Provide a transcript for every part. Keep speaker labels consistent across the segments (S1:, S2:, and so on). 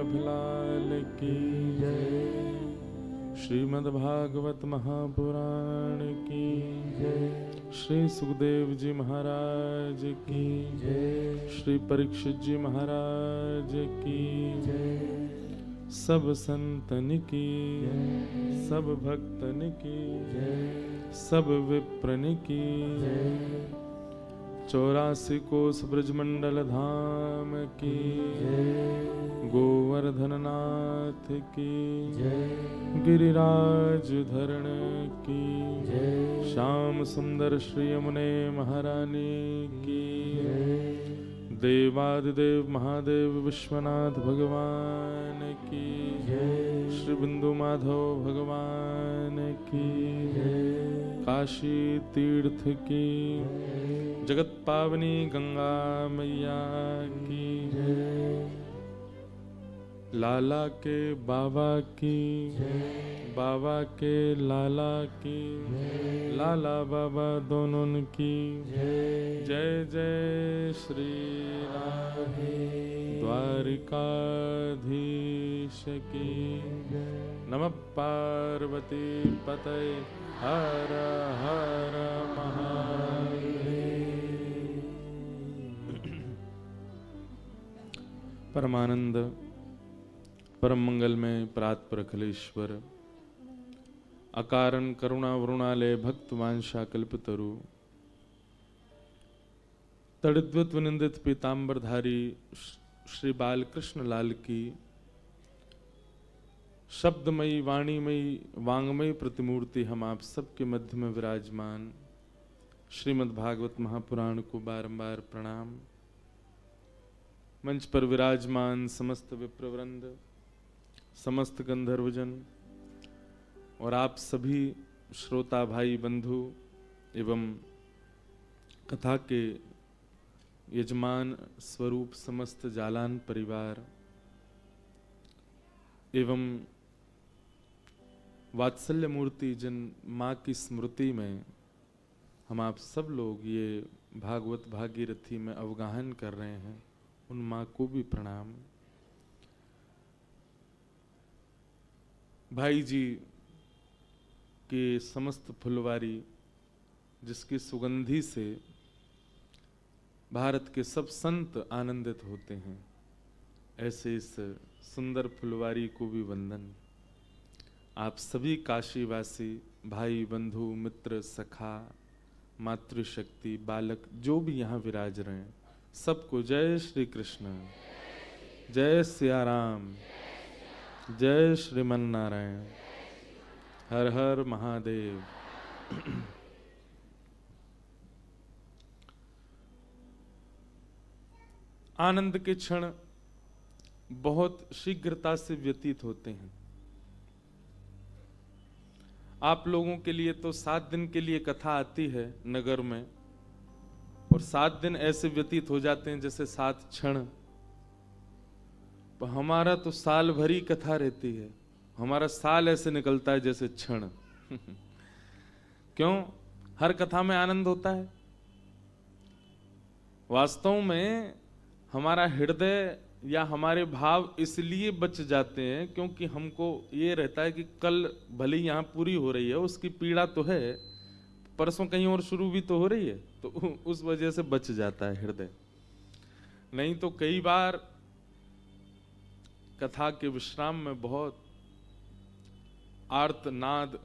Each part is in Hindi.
S1: कनकाभिलाल की जय। श्रीमद्भागवत महापुराण की जय। श्री सुखदेव जी महाराज की जय। श्री परीक्षित जी महाराज की जय। सब संतन की जय। सब भक्तन की जय। सब विप्रन की जय। 84 कोस ब्रजमंडल धाम की जय। गोवर्धन नाथ की जय। गिरिराज धरण की जय। श्याम सुंदर श्री यमुने महारानी की जय। देवादिदेव महादेव विश्वनाथ भगवान की जय। श्री बिंदु माधव भगवान की जय। काशी तीर्थ की जगत पावनी गंगा मैया की जय। लाला के बाबा की जय। बाबा के लाला की जय। लाला बाबा दोनों की जय। जय जय श्री राधे द्वारिकाधीश की जय। नमः पार्वती पतये हर हर महादेव। परमानंद परम मंगल में प्रातपर अखिलेश्वर अकारण करुणा वरुणालय भक्त वांछा कल्पतरु तड़िद्वत विनिंदित पीतांबरधारी श्री बालकृष्ण लाल की शब्दमयी वाणीमयी वांगमयी प्रतिमूर्ति हम आप सबके मध्य में विराजमान श्रीमद् भागवत महापुराण को बारंबार प्रणाम। मंच पर विराजमान समस्त विप्रवृंद, समस्त गंधर्वजन और आप सभी श्रोता भाई बंधु एवं कथा के यजमान स्वरूप समस्त जालान परिवार एवं वात्सल्य मूर्ति जिन माँ की स्मृति में हम आप सब लोग ये भागवत भागीरथी में अवगाहन कर रहे हैं, उन माँ को भी प्रणाम। भाई जी के समस्त फुलवारी जिसकी सुगंधी से भारत के सब संत आनंदित होते हैं, ऐसे इस सुंदर फुलवारी को भी वंदन। आप सभी काशीवासी भाई बंधु मित्र सखा मातृशक्ति बालक जो भी यहाँ विराज रहे हैं सबको जय श्री कृष्ण, जय सिया राम, जय श्रीमन नारायण, हर हर महादेव। आनंद के क्षण बहुत शीघ्रता से व्यतीत होते हैं। आप लोगों के लिए तो 7 दिन के लिए कथा आती है नगर में और 7 दिन ऐसे व्यतीत हो जाते हैं जैसे 7 क्षण। पर हमारा तो साल भरी कथा रहती है, हमारा साल ऐसे निकलता है जैसे क्षण। क्यों? हर कथा में आनंद होता है। वास्तव में हमारा हृदय या हमारे भाव इसलिए बच जाते हैं क्योंकि हमको ये रहता है कि कल भले यहाँ पूरी हो रही है, उसकी पीड़ा तो है, परसों कहीं और शुरू भी तो हो रही है, तो उस वजह से बच जाता है हृदय। नहीं तो कई बार कथा के विश्राम में बहुत आर्तनाद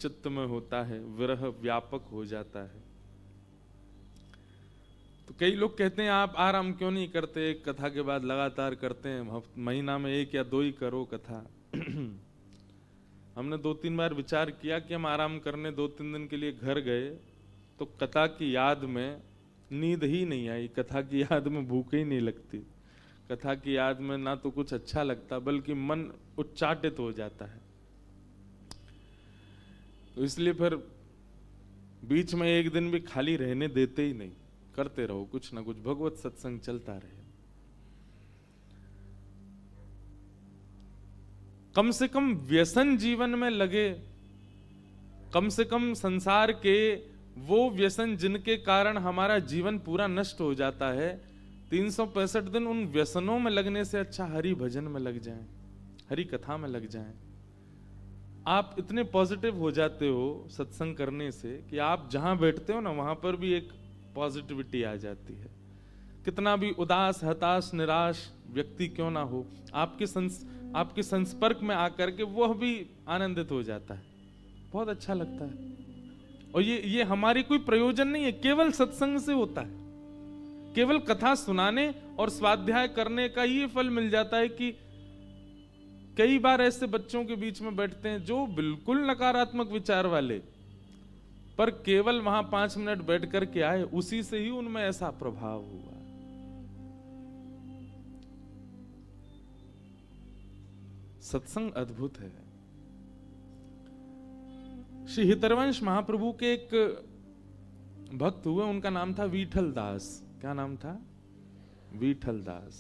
S1: चित्त में होता है, विरह व्यापक हो जाता है। तो कई लोग कहते हैं आप आराम क्यों नहीं करते, एक कथा के बाद लगातार करते हैं, महीना में 1 या 2 ही करो कथा। हमने 2-3 बार विचार किया कि हम आराम करने 2-3 दिन के लिए घर गए तो कथा की याद में नींद ही नहीं आई, कथा की याद में भूख ही नहीं लगती, कथा की याद में ना तो कुछ अच्छा लगता बल्कि मन उच्चाटित हो जाता है। तो इसलिए फिर बीच में 1 दिन भी खाली रहने देते ही नहीं, करते रहो कुछ ना कुछ, भगवत सत्संग चलता रहे। कम से कम व्यसन जीवन में लगे, कम से कम संसार के वो व्यसन जिनके कारण हमारा जीवन पूरा नष्ट हो जाता है, 365 दिन उन व्यसनों में लगने से अच्छा हरि भजन में लग जाएं, हरि कथा में लग जाएं। आप इतने पॉजिटिव हो जाते हो सत्संग करने से कि आप जहां बैठते हो ना वहां पर भी एक पॉजिटिविटी आ जाती है। कितना भी उदास, हताश, निराश व्यक्ति क्यों ना हो, आपके संस्पर्क में आकर के वह भी आनंदित हो जाता है, बहुत अच्छा लगता है। और ये हमारी कोई प्रयोजन नहीं है, केवल सत्संग से होता है। केवल कथा सुनाने और स्वाध्याय करने का ये फल मिल जाता है कि कई बार ऐसे बच्चों के बीच में बैठते हैं जो बिल्कुल नकारात्मक विचार वाले, पर केवल वहां 5 मिनट बैठ करके आए, उसी से ही उनमें ऐसा प्रभाव हुआ। सत्संग अद्भुत है। श्री हितरवंश महाप्रभु के एक भक्त हुए, उनका नाम था विठल दास। क्या नाम था? विठल दास।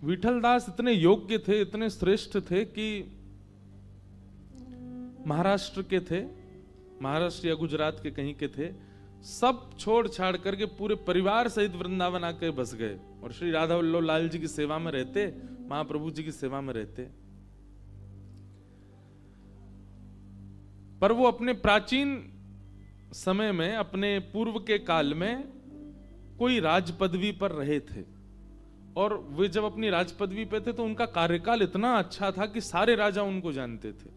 S1: विठल दास इतने योग्य थे, इतने श्रेष्ठ थे कि महाराष्ट्र के थे, महाराष्ट्र या गुजरात के कहीं के थे, सब छोड़ छाड़ करके पूरे परिवार सहित वृंदावन आकर बस गए और श्री राधा वल्लभ लाल जी की सेवा में रहते, महाप्रभु जी की सेवा में रहते। पर वो अपने प्राचीन समय में, अपने पूर्व के काल में कोई राज पदवी पर रहे थे, और वे जब अपनी राज पदवी पे थे तो उनका कार्यकाल इतना अच्छा था कि सारे राजा उनको जानते थे।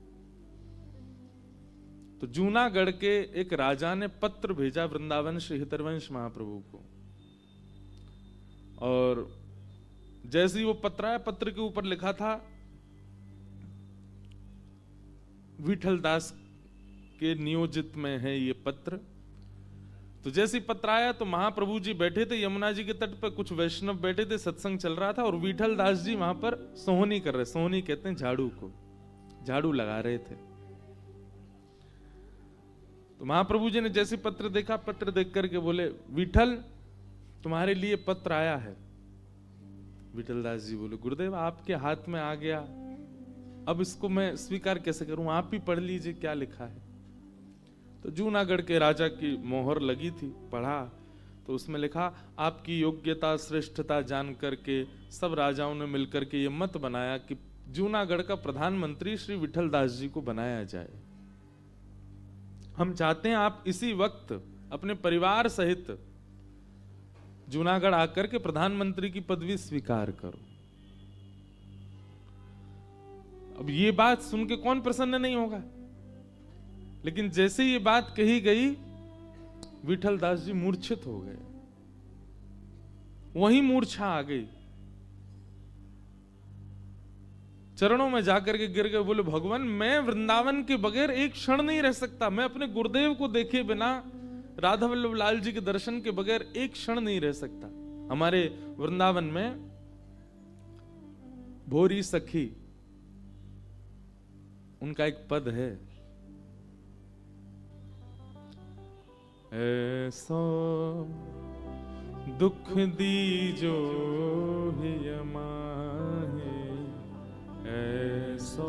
S1: तो जूनागढ़ के एक राजा ने पत्र भेजा वृंदावन श्री हितरवंश महाप्रभु को, और जैसे ही वो पत्र आया, पत्र के ऊपर लिखा था विठल दास के नियोजित में है ये पत्र। तो जैसे ही पत्र आया तो महाप्रभु जी बैठे थे यमुना जी के तट पर, कुछ वैष्णव बैठे थे, सत्संग चल रहा था, और विठल दास जी वहां पर सोहनी कर रहे, सोहनी कहते हैं झाड़ू को, झाड़ू लगा रहे थे। तो महाप्रभु जी ने जैसे पत्र देखा, पत्र देख करके बोले, विठल तुम्हारे लिए पत्र आया है। विठल दास जी बोले, गुरुदेव आपके हाथ में आ गया, अब इसको मैं स्वीकार कैसे करूं, आप ही पढ़ लीजिए क्या लिखा है। तो जूनागढ़ के राजा की मोहर लगी थी, पढ़ा तो उसमें लिखा, आपकी योग्यता श्रेष्ठता जान करके सब राजाओं ने मिलकर के ये मत बनाया कि जूनागढ़ का प्रधानमंत्री श्री विठल दास जी को बनाया जाए। हम चाहते हैं आप इसी वक्त अपने परिवार सहित जूनागढ़ आकर के प्रधानमंत्री की पदवी स्वीकार करो। अब ये बात सुन के कौन प्रसन्न नहीं होगा, लेकिन जैसे ये बात कही गई विठल दास जी मूर्छित हो गए, वहीं मूर्छा आ गई, चरणों में जाकर के गिर गए, बोले भगवान मैं वृंदावन के बगैर एक क्षण नहीं रह सकता, मैं अपने गुरुदेव को देखे बिना, राधा वल्लभ लाल जी के दर्शन के बगैर एक क्षण नहीं रह सकता। हमारे वृंदावन में भोरी सखी उनका एक पद है, ऐसो दुख दीजो हिय माहे, ऐसो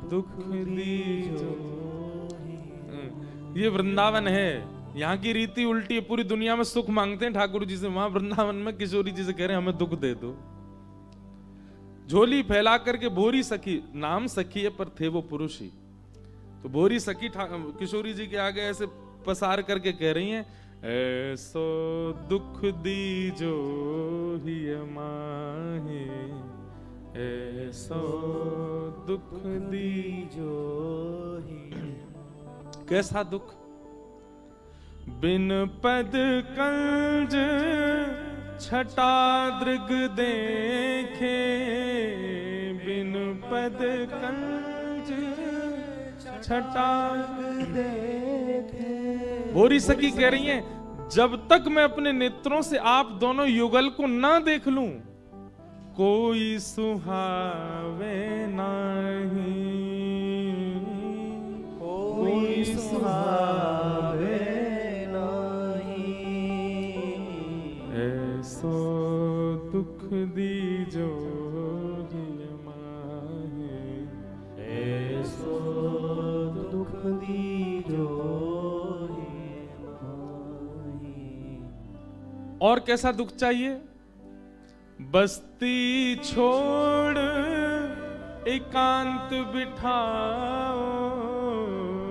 S1: दुख दीजो। ये वृंदावन है, यहाँ की रीति उल्टी है, पूरी दुनिया में सुख मांगते हैं ठाकुर जी से, वहां वृंदावन में किशोरी जी से कह रहे हैं हमें दुख दे दो। झोली फैला करके भोरी सखी, नाम सखी है पर थे वो पुरुष ही, तो भोरी सखी किशोरी जी के आगे ऐसे पसार करके कह रही हैं, ऐसो दुख दीजो हिय माहे, ऐसो दुख दीजो हिय। कैसा दुख? बिन पद कंज छटा दृग देखे, बिन पद कंज छटा देखे। भोरी सखी कह रही हैं, जब तक मैं अपने नेत्रों से आप दोनों युगल को ना देख लूं, कोई सुहावे नहीं, कोई सुहावे नहीं, ऐसो दुख दीजो हिय माहे, ऐसो दुख दीजो। और कैसा दुख चाहिए? बस्ती छोड़ एकांत बिठाओ,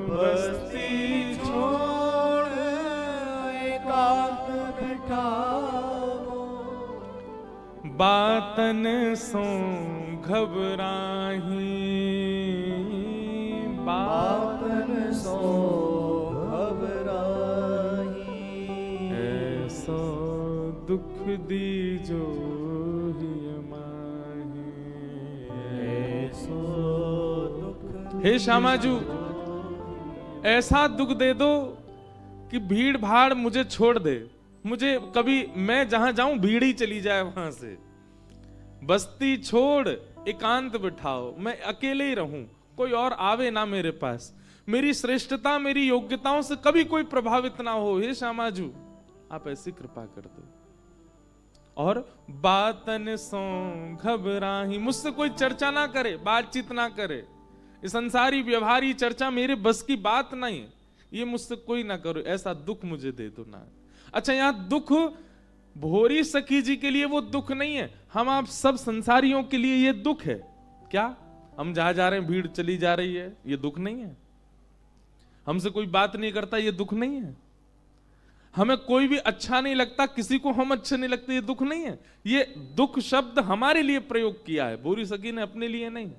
S2: बस्ती छोड़ एकांत बिठाओ,
S1: बातन सो घबराही,
S2: बातन सो घबराही,
S1: ऐसो दुख दीजो ही माही,
S2: ऐसो दुख।
S1: हे श्यामाजू, ऐसा दुख दे दो कि भीड़ भाड़ मुझे छोड़ दे, मुझे कभी मैं जहां जाऊं भीड़ ही चली जाए वहां से। बस्ती छोड़ एकांत बिठाओ, मैं अकेले ही रहूं, कोई और आवे ना मेरे पास, मेरी श्रेष्ठता मेरी योग्यताओं से कभी कोई प्रभावित ना हो। हे श्यामाजू, आप ऐसी कृपा कर दो। और बातन सो घबराही, मुझसे कोई चर्चा ना करे, बातचीत ना करे, ये संसारी व्यवहारी चर्चा मेरे बस की बात नहीं है, ये मुझसे कोई ना करो, ऐसा दुख मुझे दे दो ना। अच्छा, यहां दुख भोरी सखी जी के लिए वो दुख नहीं है, हम आप सब संसारियों के लिए ये दुख है। क्या? हम जहां जा रहे हैं भीड़ चली जा रही है, ये दुख नहीं है? हमसे कोई बात नहीं करता, ये दुख नहीं है? हमें कोई भी अच्छा नहीं लगता, किसी को हम अच्छे नहीं लगते, ये दुख नहीं है? ये दुख शब्द हमारे लिए प्रयोग किया है, भोरी सखी ने अपने लिए नहीं।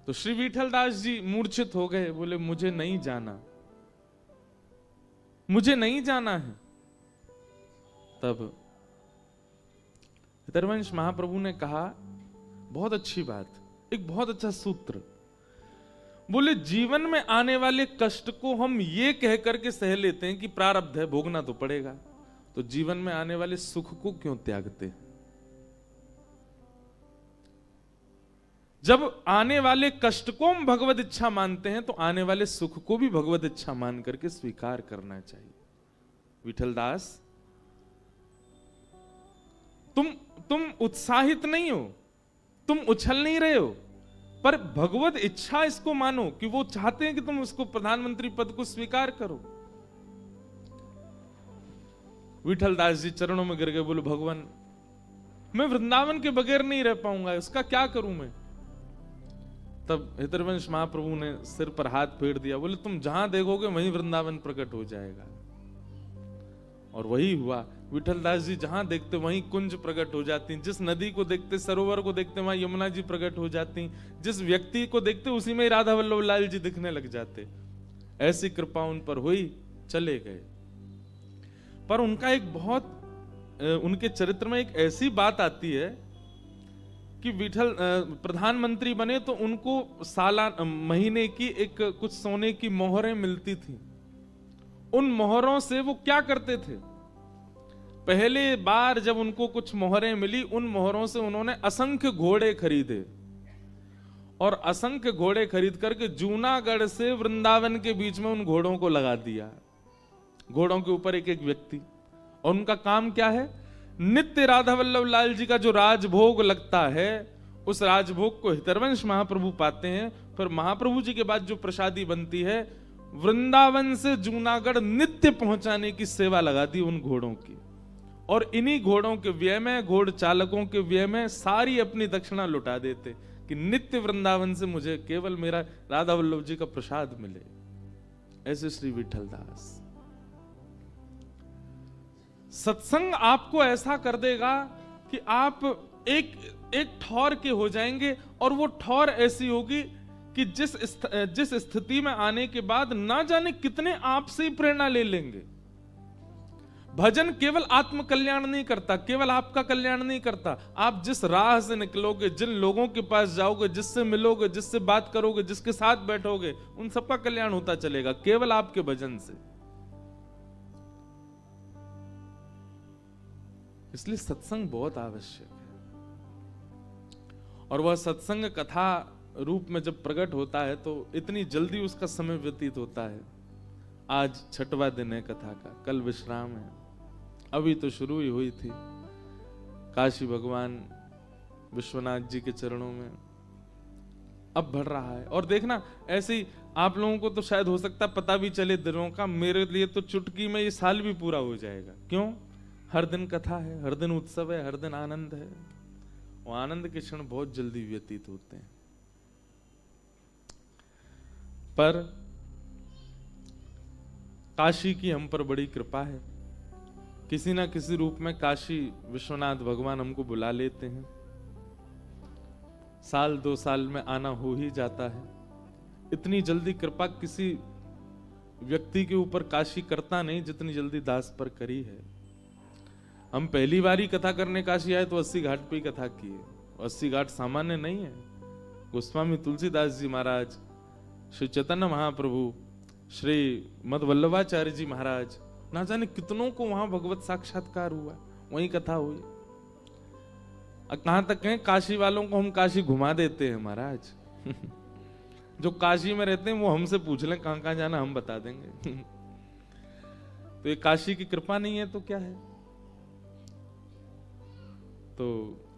S1: तो श्री विठलदास जी मूर्छित हो गए, बोले मुझे नहीं जाना, मुझे नहीं जाना है। तब हितरवंश महाप्रभु ने कहा, बहुत अच्छी बात, एक बहुत अच्छा सूत्र, बोले जीवन में आने वाले कष्ट को हम ये कह करके सह लेते हैं कि प्रारब्ध है, भोगना तो पड़ेगा, तो जीवन में आने वाले सुख को क्यों त्यागते हैं? जब आने वाले कष्ट को हम भगवत इच्छा मानते हैं, तो आने वाले सुख को भी भगवत इच्छा मान करके स्वीकार करना चाहिए। विठलदास, तुम उत्साहित नहीं हो, तुम उछल नहीं रहे हो, पर भगवत इच्छा इसको मानो कि वो चाहते हैं कि तुम उसको प्रधानमंत्री पद को स्वीकार करो। विठलदास जी चरणों में गिर गए, बोले भगवान, मैं वृंदावन के बगैर नहीं रह पाऊंगा, उसका क्या करूं मैं? तब हितरवंश महाप्रभु ने सिर पर हाथ फेर दिया, बोले तुम जहां देखोगे वहीं वृंदावन प्रकट हो जाएगा। और वही हुआ। विठलदास जी जहां देखते वहीं कुंज प्रकट हो जाती, जिस नदी को देखते, सरोवर को देखते, वहां यमुना जी प्रकट हो जाती, जिस व्यक्ति को देखते उसी में राधा वल्लभ लाल जी दिखने लग जाते। ऐसी कृपा उन पर हुई, चले गए। पर उनका एक बहुत, उनके चरित्र में एक ऐसी बात आती है कि विठल प्रधानमंत्री बने तो उनको महीने की एक कुछ सोने की मोहरें मिलती थी। उन मोहरों से वो क्या करते थे? पहले बार जब उनको कुछ मोहरें मिली, उन मोहरों से उन्होंने असंख्य घोड़े खरीदे, और असंख्य घोड़े खरीद करके जूनागढ़ से वृंदावन के बीच में उन घोड़ों को लगा दिया। घोड़ों के ऊपर एक एक व्यक्ति, और उनका काम क्या है? नित्य राधा वल्लभ लाल जी का जो राजभोग लगता है, उस राजभोग को हितरवंश महाप्रभु पाते हैं। फिर महाप्रभु जी के बाद जो प्रसादी बनती है, वृंदावन से जूनागढ़ नित्य पहुंचाने की सेवा लगा दी उन घोड़ों की। और इन्हीं घोड़ों के व्यय में, घोड़ चालकों के व्यय में सारी अपनी दक्षिणा लुटा देते कि नित्य वृंदावन से मुझे केवल मेरा राधा वल्लभ जी का प्रसाद मिले। ऐसे श्री विठलदास। सत्संग आपको ऐसा कर देगा कि आप एक ठौर के हो जाएंगे, और वो ठौर ऐसी होगी कि जिस स्थिति में आने के बाद ना जाने कितने आपसे ही प्रेरणा ले लेंगे। भजन केवल आत्म कल्याण नहीं करता, केवल आपका कल्याण नहीं करता। आप जिस राह से निकलोगे, जिन लोगों के पास जाओगे, जिससे मिलोगे, जिससे बात करोगे, जिसके साथ बैठोगे, उन सबका कल्याण होता चलेगा केवल आपके भजन से। इसलिए सत्संग बहुत आवश्यक है। और वह सत्संग कथा रूप में जब प्रकट होता है तो इतनी जल्दी उसका समय व्यतीत होता है। आज 6वां दिन है कथा का, कल विश्राम है, अभी तो शुरू ही हुई थी। काशी भगवान विश्वनाथ जी के चरणों में अब बढ़ रहा है। और देखना ऐसे ही आप लोगों को तो शायद हो सकता है पता भी चले दिनों का, मेरे लिए तो चुटकी में ये साल भी पूरा हो जाएगा। क्यों? हर दिन कथा है, हर दिन उत्सव है, हर दिन आनंद है। और आनंद के क्षण बहुत जल्दी व्यतीत होते हैं। पर काशी की हम पर बड़ी कृपा है। किसी ना किसी रूप में काशी विश्वनाथ भगवान हमको बुला लेते हैं। साल 2 साल में आना हो ही जाता है। इतनी जल्दी कृपा किसी व्यक्ति के ऊपर काशी करता नहीं जितनी जल्दी दास पर करी है। हम पहली बार ही कथा करने काशी आए तो 80 घाट पे ही कथा की है। 80 घाट सामान्य नहीं है। गोस्वामी तुलसीदास जी महाराज, श्री चैतन्य महाप्रभु, श्री मद वल्लभाचार्य जी महाराज, ना जाने कितनों को वहां भगवत साक्षात्कार हुआ, वहीं कथा हुई। कहां तक कहें, काशी वालों को हम काशी घुमा देते हैं महाराज। जो काशी में रहते हैं वो हमसे पूछ लें कहां कहां जाना, हम बता देंगे। तो ये काशी की कृपा नहीं है तो क्या है। तो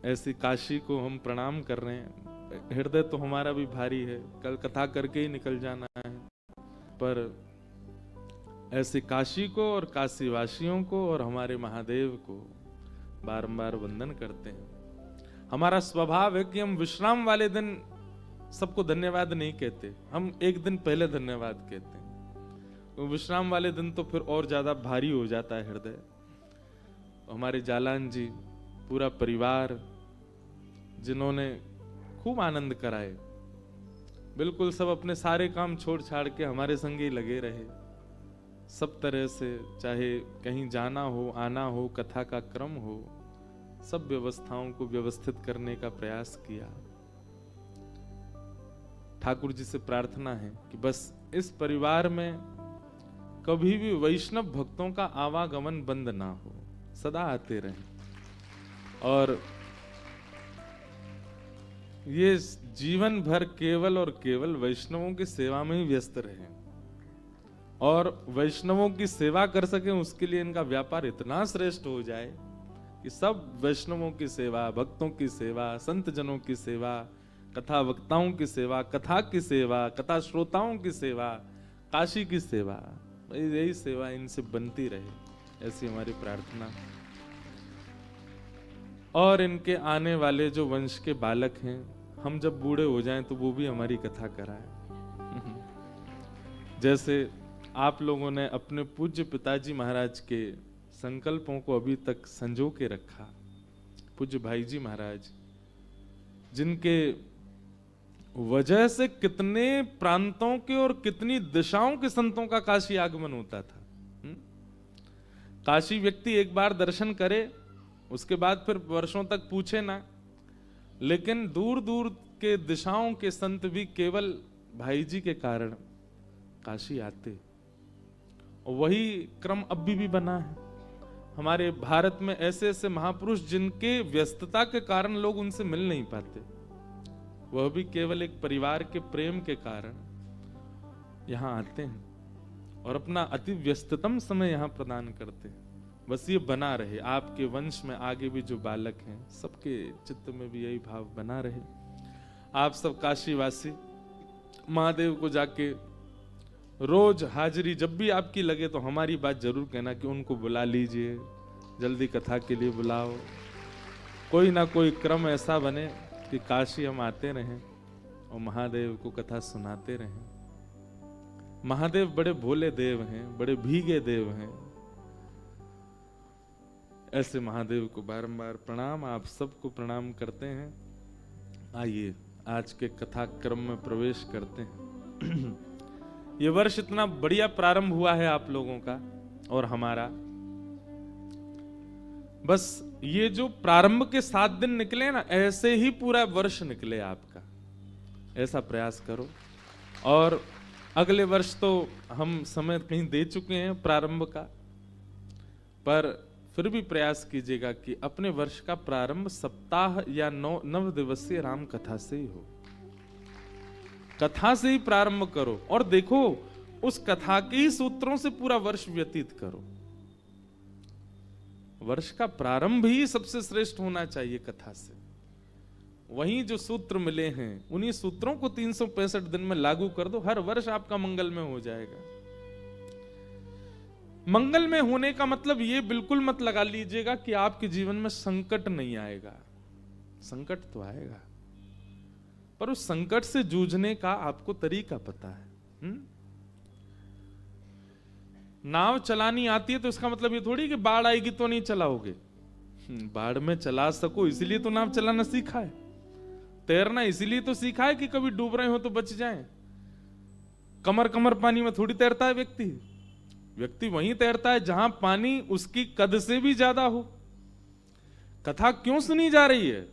S1: ऐसी काशी को हम प्रणाम कर रहे हैं। हृदय तो हमारा भी भारी है, कल कथा करके ही निकल जाना है। पर ऐसे काशी को और काशी वासियों को और हमारे महादेव को बारंबार वंदन करते हैं। हमारा स्वभाव है कि हम विश्राम वाले दिन सबको धन्यवाद नहीं कहते, हम एक दिन पहले धन्यवाद कहते हैं। तो विश्राम वाले दिन तो फिर और ज्यादा भारी हो जाता है हृदय। हमारे जालान जी, पूरा परिवार, जिन्होंने खूब आनंद कराए, बिल्कुल सब अपने सारे काम छोड़ छाड़ के हमारे संग ही लगे रहे। सब तरह से, चाहे कहीं जाना हो, आना हो, कथा का क्रम हो, सब व्यवस्थाओं को व्यवस्थित करने का प्रयास किया। ठाकुर जी से प्रार्थना है कि बस इस परिवार में कभी भी वैष्णव भक्तों का आवागमन बंद ना हो, सदा आते रहें। और ये जीवन भर केवल और केवल वैष्णवों की सेवा में ही व्यस्त रहें और वैष्णवों की सेवा कर सकें, उसके लिए इनका व्यापार इतना श्रेष्ठ हो जाए कि सब वैष्णवों की सेवा, भक्तों की सेवा, संत जनों की सेवा, कथा वक्ताओं की सेवा, कथा की सेवा, कथा श्रोताओं की सेवा, काशी की सेवा, यही सेवा इनसे बनती रहे, ऐसी हमारी प्रार्थना। और इनके आने वाले जो वंश के बालक हैं, हम जब बूढ़े हो जाएं तो वो भी हमारी कथा कराएं। जैसे आप लोगों ने अपने पूज्य पिताजी महाराज के संकल्पों को अभी तक संजो के रखा। पूज्य भाई जी महाराज, जिनके वजह से कितने प्रांतों के और कितनी दिशाओं के संतों का काशी आगमन होता था। काशी व्यक्ति एक बार दर्शन करे, उसके बाद फिर वर्षों तक पूछे ना। लेकिन दूर दूर के दिशाओं के संत भी केवल भाई जी के कारण काशी आते, और वही क्रम अब भी बना है। हमारे भारत में ऐसे ऐसे महापुरुष जिनके व्यस्तता के कारण लोग उनसे मिल नहीं पाते, वह भी केवल एक परिवार के प्रेम के कारण यहाँ आते हैं और अपना अति व्यस्ततम समय यहाँ प्रदान करते हैं। बस ये बना रहे, आपके वंश में आगे भी जो बालक हैं सबके चित्त में भी यही भाव बना रहे। आप सब काशीवासी महादेव को जाके रोज हाजिरी जब भी आपकी लगे तो हमारी बात जरूर कहना कि उनको बुला लीजिए, जल्दी कथा के लिए बुलाओ। कोई ना कोई क्रम ऐसा बने कि काशी हम आते रहें और महादेव को कथा सुनाते रहें। महादेव बड़े भोले देव हैं, बड़े भीगे देव हैं। ऐसे महादेव को बारंबार प्रणाम, आप सबको प्रणाम करते हैं। आइए आज के कथा क्रम में प्रवेश करते हैं। ये वर्ष इतना बढ़िया प्रारंभ हुआ है आप लोगों का और हमारा। बस ये जो प्रारंभ के 7 दिन निकले ना, ऐसे ही पूरा वर्ष निकले आपका, ऐसा प्रयास करो। और अगले वर्ष तो हम समय कहीं दे चुके हैं प्रारंभ का, पर फिर भी प्रयास कीजिएगा कि अपने वर्ष का प्रारंभ सप्ताह या 9 दिवसीय राम कथा से ही हो। कथा से ही प्रारंभ करो और देखो उस कथा के ही सूत्रों से पूरा वर्ष व्यतीत करो। वर्ष का प्रारंभ ही सबसे श्रेष्ठ होना चाहिए कथा से। वही जो सूत्र मिले हैं उन्हीं सूत्रों को 365 दिन में लागू कर दो, हर वर्ष आपका मंगलमय हो जाएगा। मंगलमय होने का मतलब ये बिल्कुल मत लगा लीजिएगा कि आपके जीवन में संकट नहीं आएगा। संकट तो आएगा, पर उस संकट से जूझने का आपको तरीका पता है। नाव चलानी आती है तो इसका मतलब ये थोड़ी कि बाढ़ आएगी तो नहीं चलाओगे। बाढ़ में चला सको इसलिए तो नाव चलाना सीखा है। तैरना इसीलिए तो सीखा है कि कभी डूब रहे हो तो बच जाएं। कमर कमर पानी में थोड़ी तैरता है व्यक्ति। व्यक्ति वहीं तैरता है जहां पानी उसकी कद से भी ज्यादा हो। कथा क्यों सुनी जा रही है?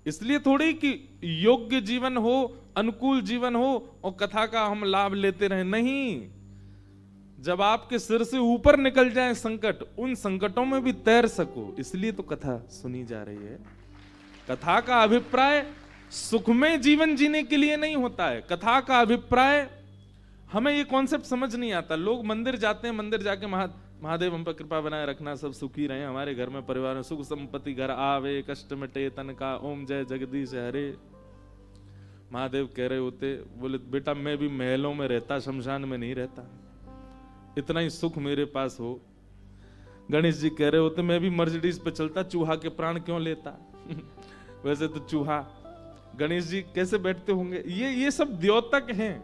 S1: इसलिए थोड़ी कि योग्य जीवन हो, अनुकूल जीवन हो और कथा का हम लाभ लेते रहे। नहीं, जब आपके सिर से ऊपर निकल जाए संकट, उन संकटों में भी तैर सको, इसलिए तो कथा सुनी जा रही है। कथा का अभिप्राय सुखमय जीवन जीने के लिए नहीं होता है। कथा का अभिप्राय, हमें ये कॉन्सेप्ट समझ नहीं आता। लोग मंदिर जाते हैं, मंदिर जाके महादेव हम पर कृपा बनाए रखना, सब सुखी रहे, हमारे घर में परिवार में सुख संपत्ति घर आवे, कष्ट मिटे तन का, ओम जय जगदीश हरे। महादेव कह रहे होते, बोले बेटा मैं भी महलों में रहता, शमशान में नहीं रहता, इतना ही सुख मेरे पास हो। गणेश जी कह रहे होते, मैं भी मर्सिडीज पे चलता, चूहा के प्राण क्यों लेता। वैसे तो चूहा, गणेश जी कैसे बैठते होंगे। ये सब द्योतक हैं।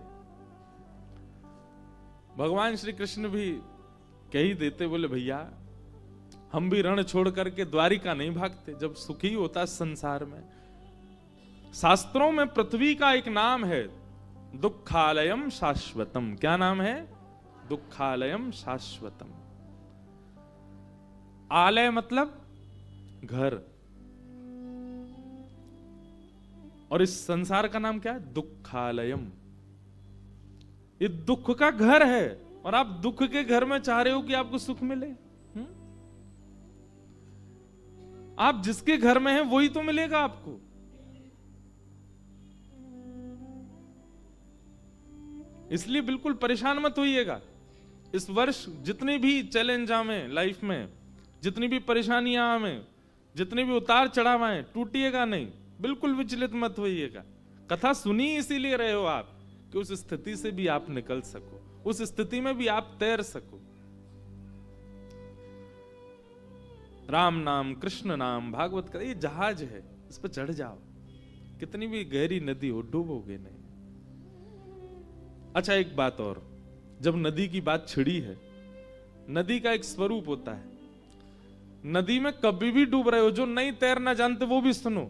S1: भगवान श्री कृष्ण भी कह ही देते, बोले भैया हम भी रण छोड़ करके द्वारिका नहीं भागते जब सुखी होता संसार में। शास्त्रों में पृथ्वी का एक नाम है दुखालयम शाश्वतम। क्या नाम है? दुखालयम शाश्वतम। आलय मतलब घर, और इस संसार का नाम क्या है? दुखालयम। ये दुख का घर है और आप दुख के घर में चाह रहे हो कि आपको सुख मिले। आप जिसके घर में हैं वही तो मिलेगा आपको। इसलिए बिल्कुल परेशान मत होइएगा। इस वर्ष जितनी भी चैलेंज आवे लाइफ में, जितनी भी परेशानियां आवे, जितने भी उतार चढ़ाव आए, टूटिएगा नहीं, बिल्कुल विचलित मत होइएगा। कथा सुनी इसीलिए रहे हो आप कि उस स्थिति से भी आप निकल सको, उस स्थिति में भी आप तैर सको। राम नाम, कृष्ण नाम, भागवत का ये जहाज है, इस पर चढ़ जाओ, कितनी भी गहरी नदी हो डूबोगे नहीं। अच्छा एक बात और, जब नदी की बात छिड़ी है, नदी का एक स्वरूप होता है। नदी में कभी भी डूब रहे हो, जो नहीं तैरना जानते वो भी सुनो।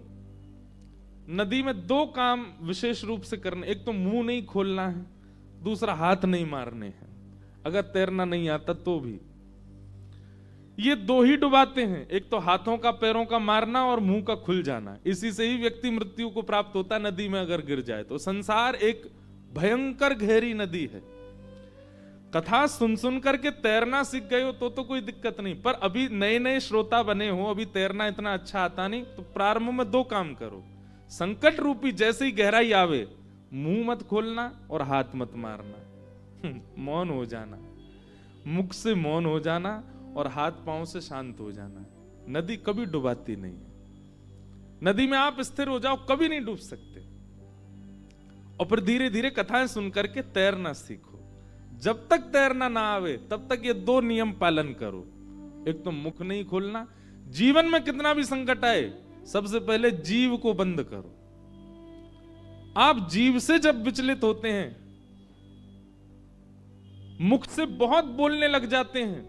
S1: नदी में दो काम विशेष रूप से करने, एक तो मुंह नहीं खोलना है, दूसरा हाथ नहीं मारने हैं। अगर तैरना नहीं आता तो भी ये दो ही डुबाते हैं, एक तो हाथों का पैरों का मारना और मुंह का खुल जाना। इसी से ही व्यक्ति मृत्यु को प्राप्त होता है नदी में अगर गिर जाए तो। संसार एक भयंकर गहरी नदी है। कथा सुन सुन करके तैरना सीख गए हो तो कोई दिक्कत नहीं, पर अभी नए नए श्रोता बने हो, अभी तैरना इतना अच्छा आता नहीं, तो प्रारंभ में दो काम करो। संकट रूपी जैसे ही गहराई आवे, मुंह मत खोलना और हाथ मत मारना, मौन हो जाना, मुख से मौन हो जाना और हाथ पांव से शांत हो जाना। नदी कभी डुबाती नहीं है। नदी में आप स्थिर हो जाओ, कभी नहीं डूब सकते। और फिर धीरे धीरे कथाएं सुन करके तैरना सीखो। जब तक तैरना ना आवे तब तक ये दो नियम पालन करो। एक तो मुख नहीं खोलना, जीवन में कितना भी संकट आए सबसे पहले जीव को बंद करो। आप जीव से जब विचलित होते हैं, मुख से बहुत बोलने लग जाते हैं,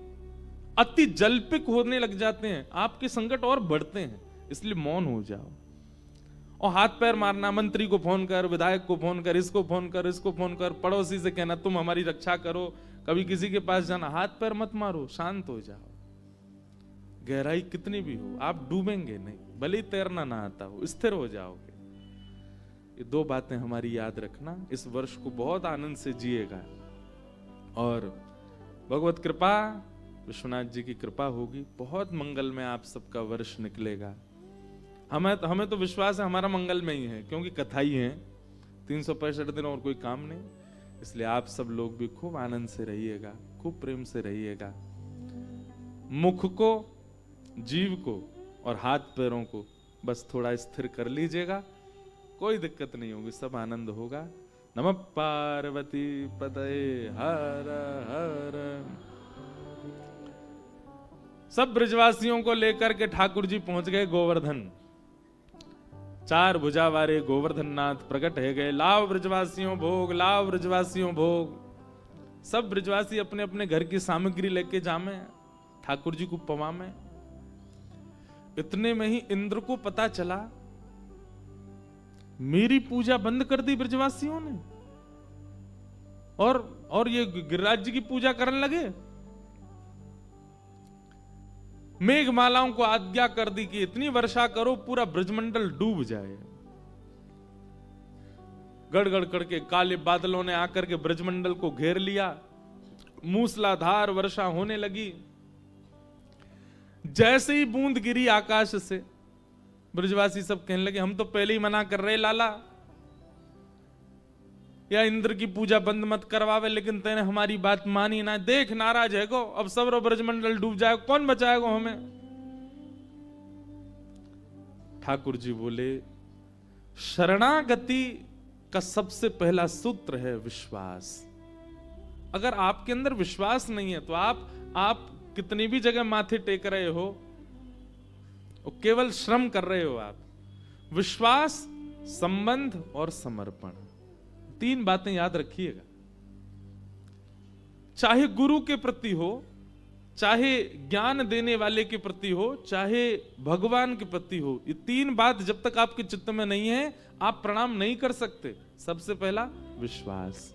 S1: अति जल्पिक होने लग जाते हैं, आपके संकट और बढ़ते हैं। इसलिए मौन हो जाओ। और हाथ पैर मारना, मंत्री को फोन कर, विधायक को फोन कर, इसको फोन कर, इसको फोन कर, पड़ोसी से कहना तुम हमारी रक्षा करो, कभी किसी के पास जाना, हाथ पैर मत मारो, शांत हो जाओ। गहराई कितनी भी हो आप डूबेंगे नहीं, भले ही तैरना ना आता हो, स्थिर हो जाओगे। ये दो बातें हमारी याद रखना। इस वर्ष को बहुत आनंद से जिएगा और भगवत कृपा, विश्वनाथ जी की कृपा होगी, बहुत मंगल में आप सबका वर्ष निकलेगा। हमें तो विश्वास है हमारा मंगल में ही है, क्योंकि कथा ही है, 365 दिन और कोई काम नहीं। इसलिए आप सब लोग भी खूब आनंद से रहिएगा, खूब प्रेम से रहिएगा। मुख को, जीव को और हाथ पैरों को बस थोड़ा स्थिर कर लीजिएगा, कोई दिक्कत नहीं होगी, सब आनंद होगा। नमः पार्वती पतये हर हर। सब ब्रजवासियों को लेकर के ठाकुर जी पहुंच गए गोवर्धन। 4 भुजा वाले गोवर्धन नाथ प्रकट है गए। लाव ब्रजवासियों भोग, लाव ब्रजवासियों भोग। सब ब्रजवासी अपने अपने घर की सामग्री लेके जामे ठाकुर जी को पवामे। इतने में ही इंद्र को पता चला मेरी पूजा बंद कर दी ब्रजवासियों ने, और ये गिरिराज जी की पूजा करने लगे। मेघमालाओं को आज्ञा कर दी कि इतनी वर्षा करो पूरा ब्रजमंडल डूब जाए। गड़गड़ करके काले बादलों ने आकर के ब्रजमंडल को घेर लिया। मूसलाधार वर्षा होने लगी। जैसे ही बूंद गिरी आकाश से, ब्रजवासी सब कहने लगे हम तो पहले ही मना कर रहे लाला, या इंद्र की पूजा बंद मत करवावे, लेकिन तेने हमारी बात मानी ना। देख नाराज है को, अब सब ब्रजमंडल डूब जाएगा, कौन बचाएगा हमें। ठाकुर जी बोले शरणागति का सबसे पहला सूत्र है विश्वास। अगर आपके अंदर विश्वास नहीं है तो आप कितनी भी जगह माथे टेक रहे हो, केवल श्रम कर रहे हो आप। विश्वास, संबंध और समर्पण, 3 बातें याद रखिएगा। चाहे गुरु के प्रति हो, चाहे ज्ञान देने वाले के प्रति हो, चाहे भगवान के प्रति हो, ये 3 बात जब तक आपके चित्त में नहीं है आप प्रणाम नहीं कर सकते। सबसे पहला विश्वास,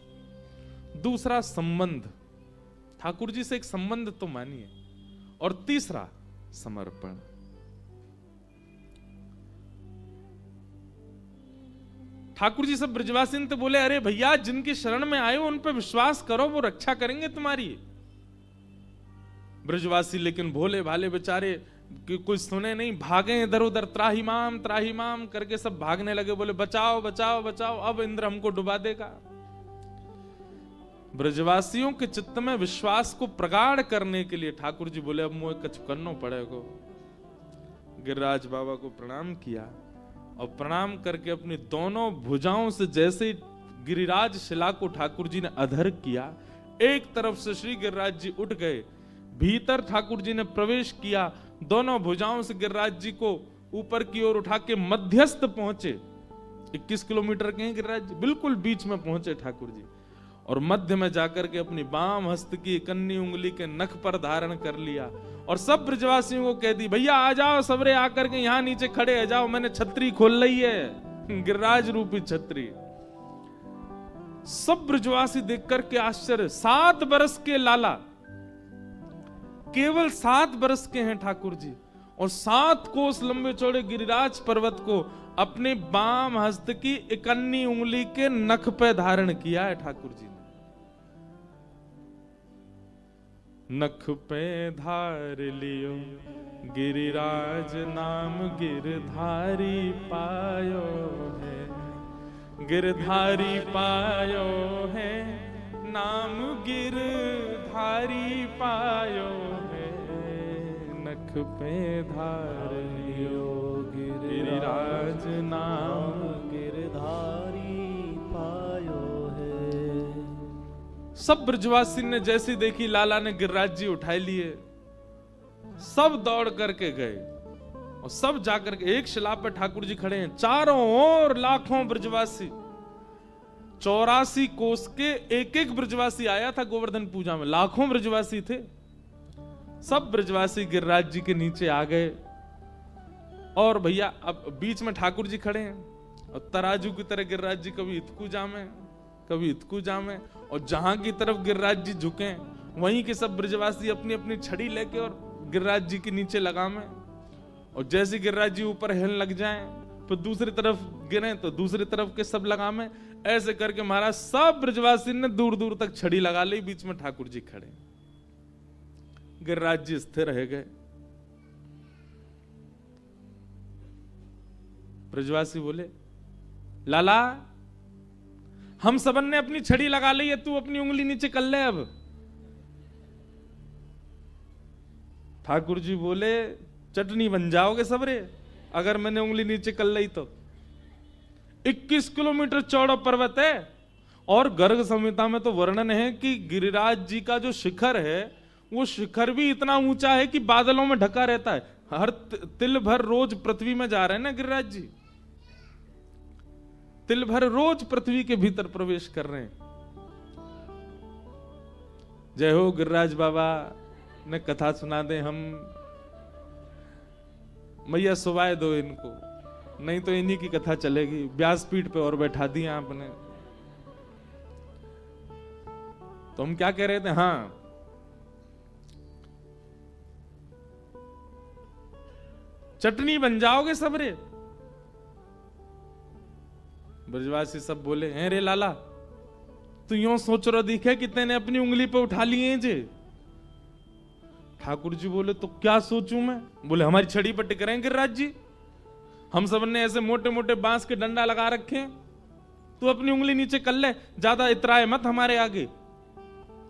S1: दूसरा संबंध, ठाकुर जी से एक संबंध तो मानिए, और तीसरा समर्पण। ठाकुर जी सब ब्रजवासी तो बोले अरे भैया जिनकी शरण में आए हो उन पे विश्वास करो, वो रक्षा करेंगे तुम्हारी। ब्रजवासी लेकिन भोले भाले बेचारे कि कोई सुने नहीं, भागे इधर उधर, त्राहिमाम करके सब भागने लगे। बोले बचाओ बचाओ बचाओ, अब इंद्र हमको डुबा देगा। ब्रजवासियों के चित्त में विश्वास को प्रगाढ़ करने के लिए ठाकुर जी बोले अब मुझे कछु करना पड़ेगा। गिरिराज बाबा को प्रणाम किया और प्रणाम करके अपनी दोनों भुजाओं से जैसे ही गिरिराज शिला को ठाकुर जी ने अधर किया, एक तरफ से श्री गिरिराज जी उठ गए, भीतर ठाकुर जी ने प्रवेश किया, दोनों भुजाओं से गिरिराज जी को ऊपर की ओर उठा के मध्यस्थ पहुंचे। 21 किलोमीटर के हैं गिरिराज जी, बिल्कुल बीच में पहुंचे ठाकुर जी, और मध्य में जाकर के अपनी बाम हस्त की कन्नी उंगली के नख पर धारण कर लिया और सब ब्रजवासियों को कह दी भैया आ जाओ, सबरे आकर के यहाँ नीचे खड़े आ जाओ, मैंने छतरी खोल ली है, गिरिराज रूपी छतरी। सब ब्रजवासी देख करके आश्चर्य। 7 बरस के लाला, केवल 7 बरस के हैं ठाकुर जी, और 7 कोस लंबे चौड़े गिरिराज पर्वत को अपने बाम हस्त की इकन्नी उंगली के नख पे धारण किया है ठाकुर जी ने। नख पे धार लियो गिरिराज नाम गिरधारी पायो है, गिरधारी पायो है नाम गिरधारी पायो है। नख पे धार लियो गिरिराज नाम
S2: गिरधारी पायो है।
S1: सब ब्रजवासी ने जैसी देखी लाला ने गिरिराज जी उठाए लिए, सब दौड़ करके गए और सब जाकर के एक शिला पर ठाकुर जी खड़े हैं, चारों ओर लाखों ब्रजवासी। 84 कोस के एक एक ब्रजवासी आया था गोवर्धन पूजा में, लाखों ब्रजवासी थे। सब ब्रजवासी गिरिराज जी के नीचे आ गए और भैया अब बीच में ठाकुर जी खड़े हैं और तराजू की तरह गिरिराज जी कभी इतकू जामे कभी इतकू जामे, और जहां की तरफ गिरिराज जी झुके वहीं के सब ब्रजवासी अपनी अपनी छड़ी लेके और गिरिराज जी के नीचे लगामे, और जैसे गिरिराज जी ऊपर हिलने लग जाएं तो दूसरी तरफ गिरे तो दूसरी तरफ के सब लगामे। ऐसे करके महाराज सब ब्रजवासी ने दूर दूर तक छड़ी लगा ली, बीच में ठाकुर जी खड़े। गिरिराज जी स्थिर रह गए। ब्रजवासी बोले लाला हम सबन ने अपनी छड़ी लगा ली है, तू अपनी उंगली नीचे कर ले अब। ठाकुर जी बोले चटनी बन जाओगे सबरे अगर मैंने उंगली नीचे कर ली तो। 21 किलोमीटर चौड़ा पर्वत है। और गर्ग संहिता में तो वर्णन है कि गिरिराज जी का जो शिखर है वो शिखर भी इतना ऊंचा है कि बादलों में ढका रहता है। हर तिल भर रोज पृथ्वी में जा रहे हैं ना गिरिराज जी, तिल भर रोज पृथ्वी के भीतर प्रवेश कर रहे हैं। जय हो गिरिराज बाबा ने कथा सुना दे हम। मैया सुवाए दो इनको, नहीं तो इन्हीं की कथा चलेगी। व्यासपीठ पे और बैठा दिया आपने। तो हम क्या कह रहे थे? हाँ, चटनी बन जाओगे सबरे। ब्रजवासी सब बोले, हैं रे लाला, तू यूं सोच रहा दिखे कि तेने अपनी उंगली पे उठा लिए जे। ठाकुर जी बोले, तो क्या सोचूं मैं? बोले, हमारी छड़ी पर टिक रहे हैं गिरिराज जी, हम सब ने ऐसे मोटे मोटे बांस के डंडा लगा रखे हैं, तू अपनी उंगली नीचे कर ले, ज्यादा इतराए मत हमारे आगे।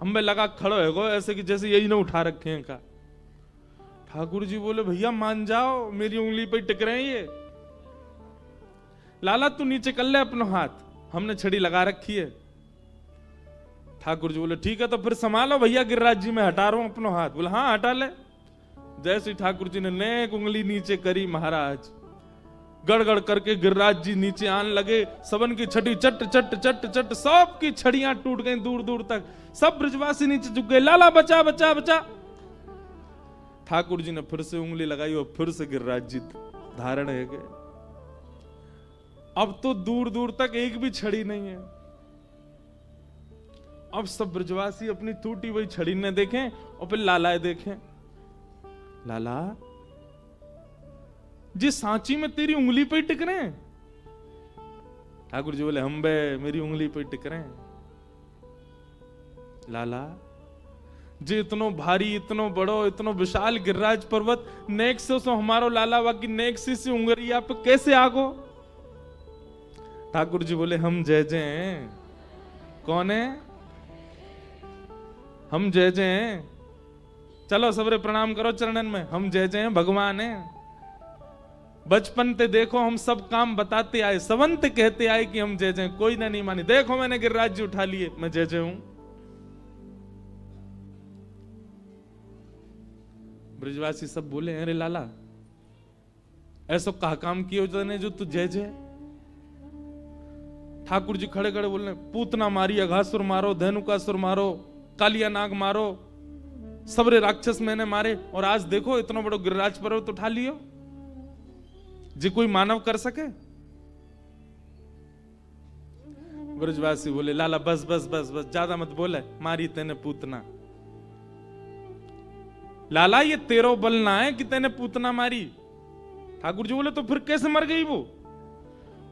S1: हम में लगा खड़ो है गो ऐसे कि जैसे यही ना उठा रखे हैं का। ठाकुर जी बोले, भैया मान जाओ, मेरी उंगली पे टिक रहे हैं ये। लाला तू नीचे कर ले अपना हाथ, हमने छड़ी लगा रखी है। ठाकुर जी बोले, ठीक है तो फिर संभालो भैया गिरिराज जी, मैं हटा रहा हूं अपना हाथ। बोले, हाँ हटा ले। जैसे ठाकुर जी ने नेक उंगली नीचे करी, महाराज गड़गड़ करके गिरिराज जी नीचे आने लगे। सबन की छड़ी चट चट चट चट, सब की छड़ियां टूट गई दूर दूर तक। सब ब्रजवासी नीचे झुक गए, लाला बचा बचा बचा। ठाकुर जी ने फिर से उंगली लगाई और फिर से गिरिराज जी धारण है गए। अब तो दूर दूर तक एक भी छड़ी नहीं है। अब सब ब्रजवासी अपनी टूटी हुई छड़ी ने देखें और फिर लालाए देखें। लाला जी सांची में तेरी उंगली पे ही टिक रहे हैं। ठाकुर जी बोले, हम बे मेरी उंगली पे टिक रहे हैं। लाला जी इतनो भारी, इतनो बड़ो, इतनो विशाल गिरिराज पर्वत नेक से हमारो लाला बाकी नेक सी उंगलिया पे कैसे आगो? ठाकुर जी बोले, हम जय जय हैं। कौन है? हम जय जय हैं। चलो सबरे प्रणाम करो चरणन में। हम जय जय हैं, भगवान हैं। बचपन ते देखो हम सब काम बताते आए, सवंत कहते आए कि हम जय जय। कोई ना नहीं मानी। देखो मैंने गिरिराज जी उठा लिए, मैं जय जय हूं। ब्रजवासी सब बोले, अरे लाला ऐसा कहा काम किए जो तू जय जय। ठाकुर जी खड़े खड़े बोलने, पूतना मारी, अघासुर मारो, धेनुकासुर मारो, कालिया नाग मारो, सबरे राक्षस मैंने मारे, और आज देखो इतना बड़ा गिरिराज पर्वत उठा लियो। जी कोई मानव कर सके? ब्रजवासी बोले, लाला बस बस बस बस, ज्यादा मत बोले, मारी तेने पूतना। लाला ये तेरो बल ना है कि तेने पूतना मारी। ठाकुर जी बोले, तो फिर कैसे मर गई वो?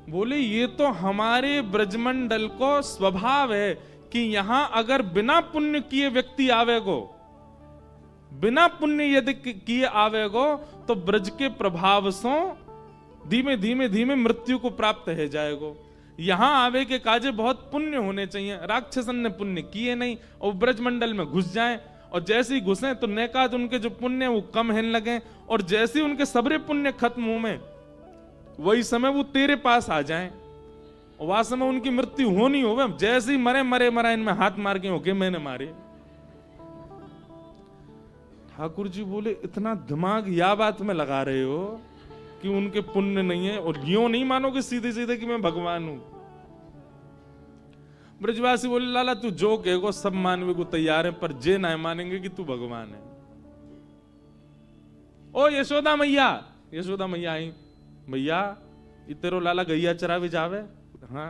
S1: बोले, ये तो हमारे ब्रजमंडल को स्वभाव है कि यहां अगर बिना पुण्य किए व्यक्ति आवेगो, बिना पुण्य यदि किए आवेगो, तो ब्रज के प्रभाव से धीमे धीमे धीमे मृत्यु को प्राप्त है जाएगो। यहां आवे के काजे बहुत पुण्य होने चाहिए। राक्षसन ने पुण्य किए नहीं और ब्रजमंडल में घुस जाए, और जैसे ही घुसे तो नेकाद उनके जो पुण्य वो कम होने लगे, और जैसे उनके सबरे पुण्य खत्म हो में वही समय वो तेरे पास आ जाएं, और वह समय उनकी मृत्यु होनी हो। जैसे ही मरे मरे मरा, इनमें हाथ मार के होके मैंने मारे। ठाकुर जी बोले, इतना दिमाग या बात में लगा रहे हो कि उनके पुण्य नहीं है, और यूं नहीं मानोगे सीधे सीधे कि मैं भगवान हूं। ब्रजवासी बोले, लाला तू जो कहेगो सब मानवे को तैयार है, पर जे ना मानेंगे कि तू भगवान है। ओ यशोदा मैया, यशोदा मैया आई। भैया ये तेरो लाला गैया चरावे जावे? हाँ।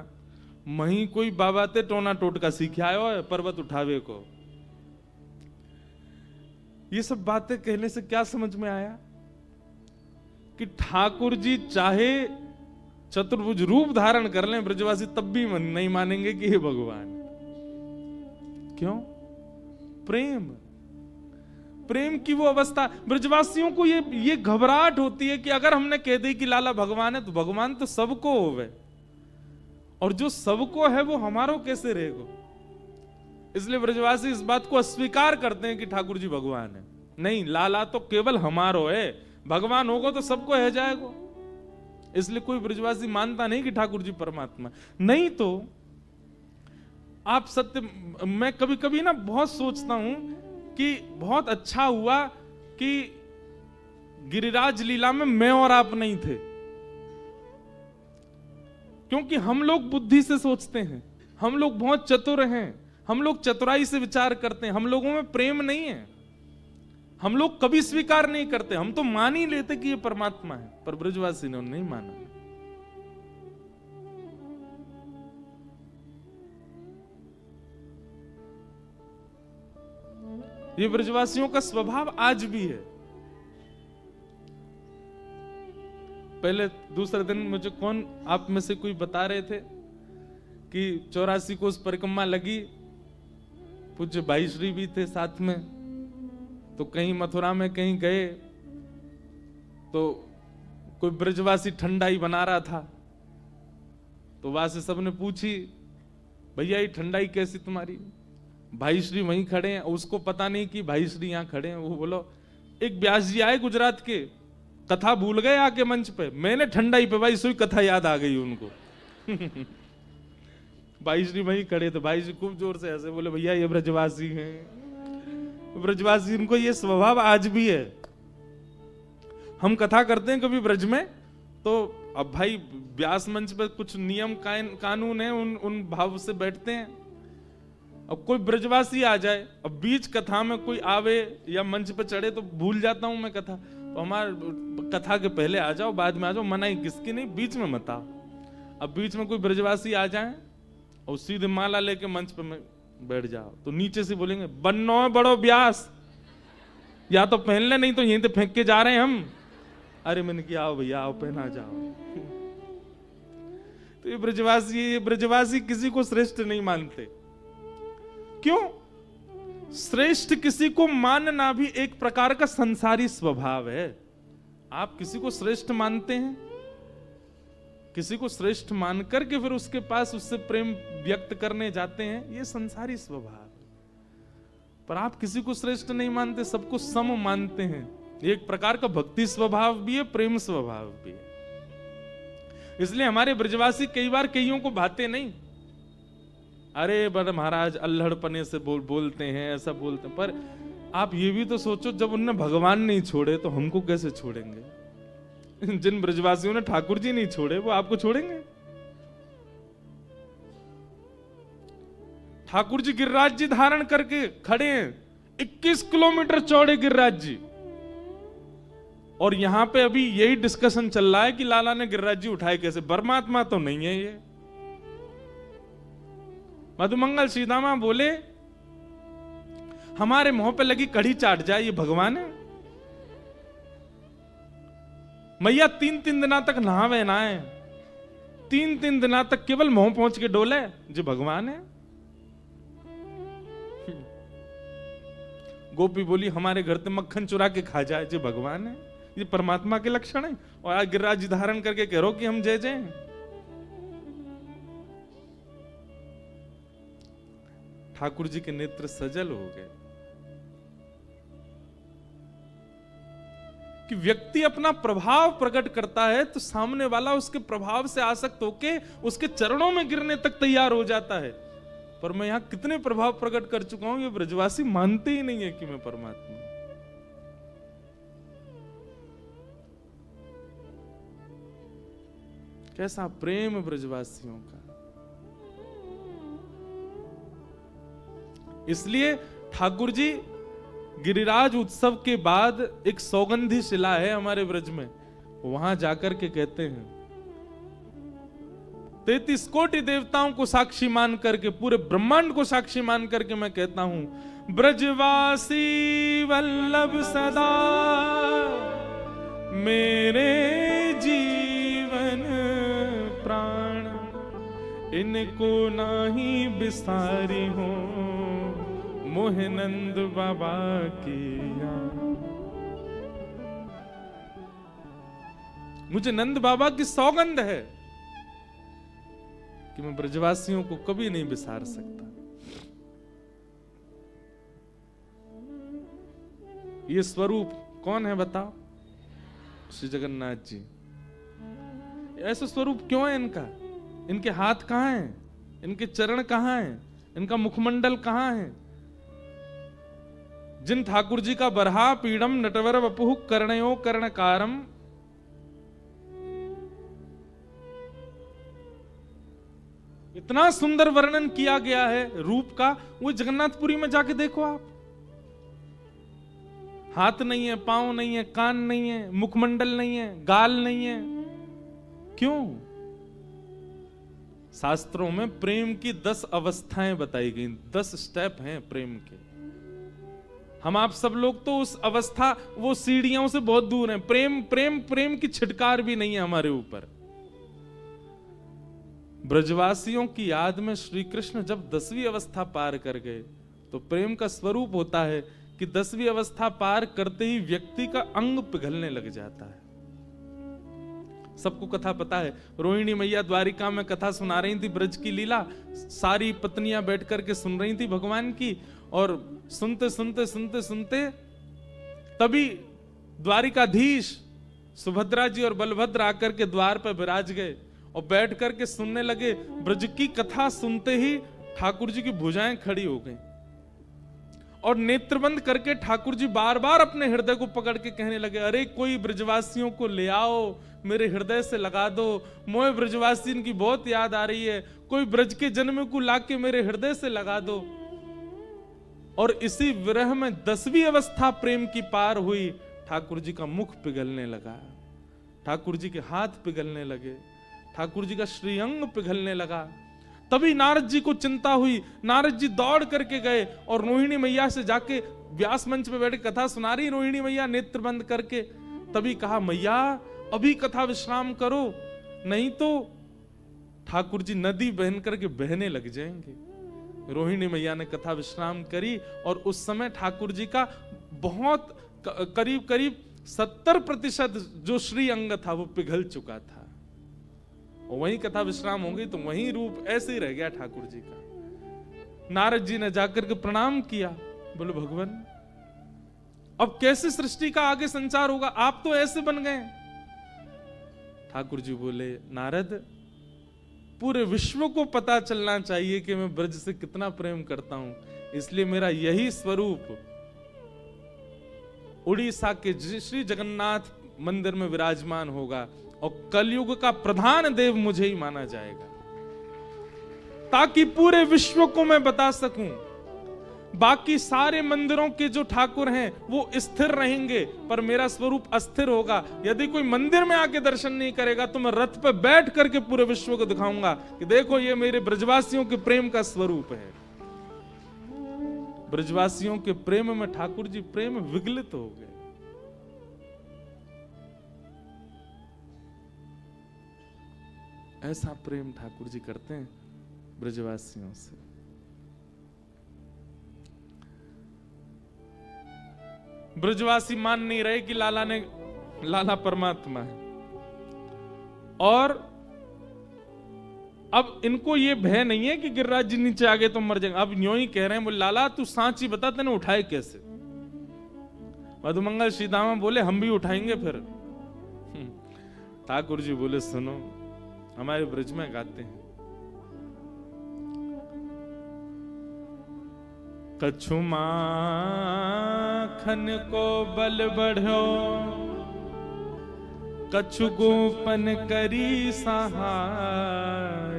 S1: मही कोई बाबा ते टोना टोटका सीखे आयो है पर्वत उठावे को। ये सब बातें कहने से क्या समझ में आया कि ठाकुर जी चाहे चतुर्भुज रूप धारण कर लें, ब्रजवासी तब भी नहीं मानेंगे कि हे भगवान। क्यों? प्रेम, प्रेम की वो अवस्था। ब्रजवासियों को ये घबराहट होती है कि अगर हमने कह दी कि लाला भगवान है, तो भगवान तो सबको होवे, और जो सबको है वो हमारो कैसे रहेगा? इसलिए ब्रजवासी इस बात को अस्वीकार करते हैं कि ठाकुर जी भगवान है। नहीं, लाला तो केवल हमारो है, भगवान होगा तो सबको है जाएगा। इसलिए कोई ब्रजवासी मानता नहीं कि ठाकुर जी परमात्मा। नहीं तो आप सत्य, मैं कभी कभी ना बहुत सोचता हूं कि बहुत अच्छा हुआ कि गिरिराज लीला में मैं और आप नहीं थे, क्योंकि हम लोग बुद्धि से सोचते हैं, हम लोग बहुत चतुर हैं, हम लोग चतुराई से विचार करते हैं, हम लोगों में प्रेम नहीं है, हम लोग कभी स्वीकार नहीं करते, हम तो मान ही लेते कि ये परमात्मा है, पर ब्रजवासी ने नहीं माना। ये ब्रजवासियों का स्वभाव आज भी है। पहले दूसरे दिन मुझे कौन आप में से कोई बता रहे थे कि 84 को उस परिक्रमा लगी, पूज्य भाई श्री भी थे साथ में, तो कहीं मथुरा में कहीं गए तो कोई ब्रजवासी ठंडाई बना रहा था, तो वहां से सबने पूछी, भैया ये ठंडाई कैसी तुम्हारी? भाई श्री वहीं खड़े हैं, उसको पता नहीं कि भाई श्री यहां खड़े हैं। वो बोलो एक व्यास जी आए गुजरात के, कथा भूल गए आके मंच पे, मैंने ठंडाई पे भाई सोई कथा याद आ गई उनको। भाई श्री वहीं खड़े थे, भाई श्री खूब जोर से ऐसे बोले, भैया ये ब्रजवासी हैं। ब्रजवासी, उनको ये स्वभाव आज भी है। हम कथा करते हैं कभी ब्रज में, तो अब भाई व्यास मंच पे कुछ नियम कानून है, उन भाव से बैठते हैं। अब कोई ब्रजवासी आ जाए, अब बीच कथा में कोई आवे या मंच पे चढ़े तो भूल जाता हूं मैं कथा, तो हमारे कथा के पहले आ जाओ, बाद में आ जाओ, मनाई किसकी नहीं, बीच में मत आओ। अब बीच में कोई ब्रजवासी आ जाए और सीधे माला लेके मंच पे बैठ जाओ, तो नीचे से बोलेंगे बन्नो है बड़ो ब्यास, या तो पहन ले, नहीं तो यहीं तो फेंक के जा रहे हैं हम। अरे मैंने किया, आओ भैया आओ, पहना जाओ। तो ये ब्रजवासी किसी को श्रेष्ठ नहीं मानते। क्यों? श्रेष्ठ किसी को मानना भी एक प्रकार का संसारी स्वभाव है। आप किसी को श्रेष्ठ मानते हैं, किसी को श्रेष्ठ मान करके फिर उसके पास उससे प्रेम व्यक्त करने जाते हैं, ये संसारी स्वभाव है। पर आप किसी को श्रेष्ठ नहीं मानते, सबको सम मानते हैं। ये एक प्रकार का भक्ति स्वभाव भी है, प्रेम स्वभाव भी है। इसलिए हमारे ब्रजवासी कई बार कईयों को भाते नहीं। अरे बड़े महाराज अल्हड़पने से बोलते हैं, ऐसा बोलते हैं, पर आप ये भी तो सोचो, जब उनने भगवान नहीं छोड़े तो हमको कैसे छोड़ेंगे? जिन ब्रजवासियों ने ठाकुर जी नहीं छोड़े वो आपको छोड़ेंगे? ठाकुर जी गिरिराज जी धारण करके खड़े हैं, 21 किलोमीटर चौड़े गिरिराज जी, और यहां पे अभी यही डिस्कशन चल रहा है कि लाला ने गिरिराज जी उठाए कैसे। परमात्मा तो नहीं है ये। मधुमंगल सीतामा बोले हमारे मुंह पे लगी कढ़ी चाट जाए, ये भगवान है? मैया 3-3 दिना तक नहावे ना है, 3-3 दिना तक केवल मुंह पहुंच के डोले, जो भगवान है? गोपी बोली हमारे घर से मक्खन चुरा के खा जाए, जो भगवान है? ये परमात्मा के लक्षण है? और आज गिरिराज धारण करके कह रहो कि हम जय जय। ठाकुर जी के नेत्र सजल हो गए कि व्यक्ति अपना प्रभाव प्रकट करता है तो सामने वाला उसके प्रभाव से आसक्त होके उसके चरणों में गिरने तक तैयार हो जाता है। पर मैं यहां कितने प्रभाव प्रकट कर चुका हूं, ये ब्रजवासी मानते ही नहीं है कि मैं परमात्मा। कैसा प्रेम ब्रजवासियों का। इसलिए ठाकुर जी गिरिराज उत्सव के बाद एक सौगंधी शिला है हमारे ब्रज में, वहां जाकर के कहते हैं 33 कोटि देवताओं को साक्षी मान करके, पूरे ब्रह्मांड को साक्षी मान करके मैं कहता हूं, ब्रजवासी वल्लभ सदा मेरे जीवन प्राण, इनको नाही बिसारी हो मोह नंद बाबा की याद। मुझे नंद बाबा की सौगंध है कि मैं ब्रजवासियों को कभी नहीं बिसार सकता। ये स्वरूप कौन है बताओ? श्री जगन्नाथ जी। ऐसा स्वरूप क्यों है इनका? इनके हाथ कहां हैं? इनके चरण कहां हैं? इनका मुखमंडल कहां है? जिन ठाकुर जी का बरहा पीड़म नटवर वपुः कर्णयो कर्णकारम, इतना सुंदर वर्णन किया गया है रूप का, वो जगन्नाथपुरी में जाके देखो आप। हाथ नहीं है, पांव नहीं है, कान नहीं है, मुखमंडल नहीं है, गाल नहीं है। क्यों? शास्त्रों में प्रेम की 10 अवस्थाएं बताई गई, 10 स्टेप हैं प्रेम के। हम आप सब लोग तो उस अवस्था, वो सीढ़ियों से बहुत दूर हैं। प्रेम प्रेम प्रेम की छिटकार भी नहीं है हमारे ऊपर। ब्रजवासियों की याद में श्री कृष्ण जब 10वीं अवस्था पार कर गए, तो प्रेम का स्वरूप होता है कि 10वीं अवस्था पार करते ही व्यक्ति का अंग पिघलने लग जाता है। सबको कथा पता है, रोहिणी मैया द्वारिका में कथा सुना रही थी, ब्रज की लीला। सारी पत्नियां बैठ करके सुन रही थी भगवान की, और सुनते सुनते सुनते सुनते तभी द्वारिकाधीश सुभद्रा जी और बलभद्र आकर के द्वार पर विराज गए और बैठ करके सुनने लगे। ब्रज की कथा सुनते ही ठाकुर जी की भुजाएं खड़ी हो गईं और नेत्रबंद करके ठाकुर जी बार बार अपने हृदय को पकड़ के कहने लगे, अरे कोई ब्रजवासियों को ले आओ, मेरे हृदय से लगा दो, मोए ब्रजवासी इनकी बहुत याद आ रही है, कोई ब्रज के जन्म को लाके मेरे हृदय से लगा दो। और इसी विरह में 10वीं अवस्था प्रेम की पार हुई। ठाकुर जी का मुख पिघलने लगा, ठाकुर जी के हाथ पिघलने लगे, ठाकुर जी का श्रीअंग पिघलने लगा। तभी नारद जी को चिंता हुई। नारद जी दौड़ करके गए और रोहिणी मैया से जाके व्यास मंच पे बैठ कथा सुना रही रोहिणी मैया नेत्र बंद करके। तभी कहा, मैया अभी कथा विश्राम करो, नहीं तो ठाकुर जी नदी बहन करके बहने लग जाएंगे। रोहिणी मैया ने कथा विश्राम करी और उस समय ठाकुर जी का बहुत करीब करीब 70% जो श्री अंग था वो पिघल चुका था। और वहीं कथा विश्राम हो गई तो वहीं रूप ऐसे ही रह गया ठाकुर जी का। नारद जी ने जाकर के प्रणाम किया, बोले भगवान अब कैसे सृष्टि का आगे संचार होगा, आप तो ऐसे बन गए। ठाकुर जी बोले, नारद पूरे विश्व को पता चलना चाहिए कि मैं ब्रज से कितना प्रेम करता हूं, इसलिए मेरा यही स्वरूप उड़ीसा के श्री जगन्नाथ मंदिर में विराजमान होगा और कलयुग का प्रधान देव मुझे ही माना जाएगा, ताकि पूरे विश्व को मैं बता सकूं। बाकी सारे मंदिरों के जो ठाकुर हैं वो स्थिर रहेंगे, पर मेरा स्वरूप अस्थिर होगा। यदि कोई मंदिर में आके दर्शन नहीं करेगा तो मैं रथ पे बैठ करके पूरे विश्व को दिखाऊंगा कि देखो ये मेरे ब्रजवासियों के प्रेम का स्वरूप है। ब्रजवासियों के प्रेम में ठाकुर जी प्रेम विगलित हो गए। ऐसा प्रेम ठाकुर जी करते हैं ब्रजवासियों से। ब्रजवासी मान नहीं रहे कि लाला परमात्मा है, और अब इनको ये भय नहीं है कि गिरिराज जी नीचे आ गए तो मर जाएंगे। अब यूं ही कह रहे हैं, बोले लाला तू सांची बता, तेने उठाए कैसे? मधुमंगल श्रीदामा बोले हम भी उठाएंगे फिर। ठाकुर जी बोले सुनो, हमारे ब्रज में गाते हैं, कछु माखन को बल बढ़ो, कछु गोपन करी सहाय,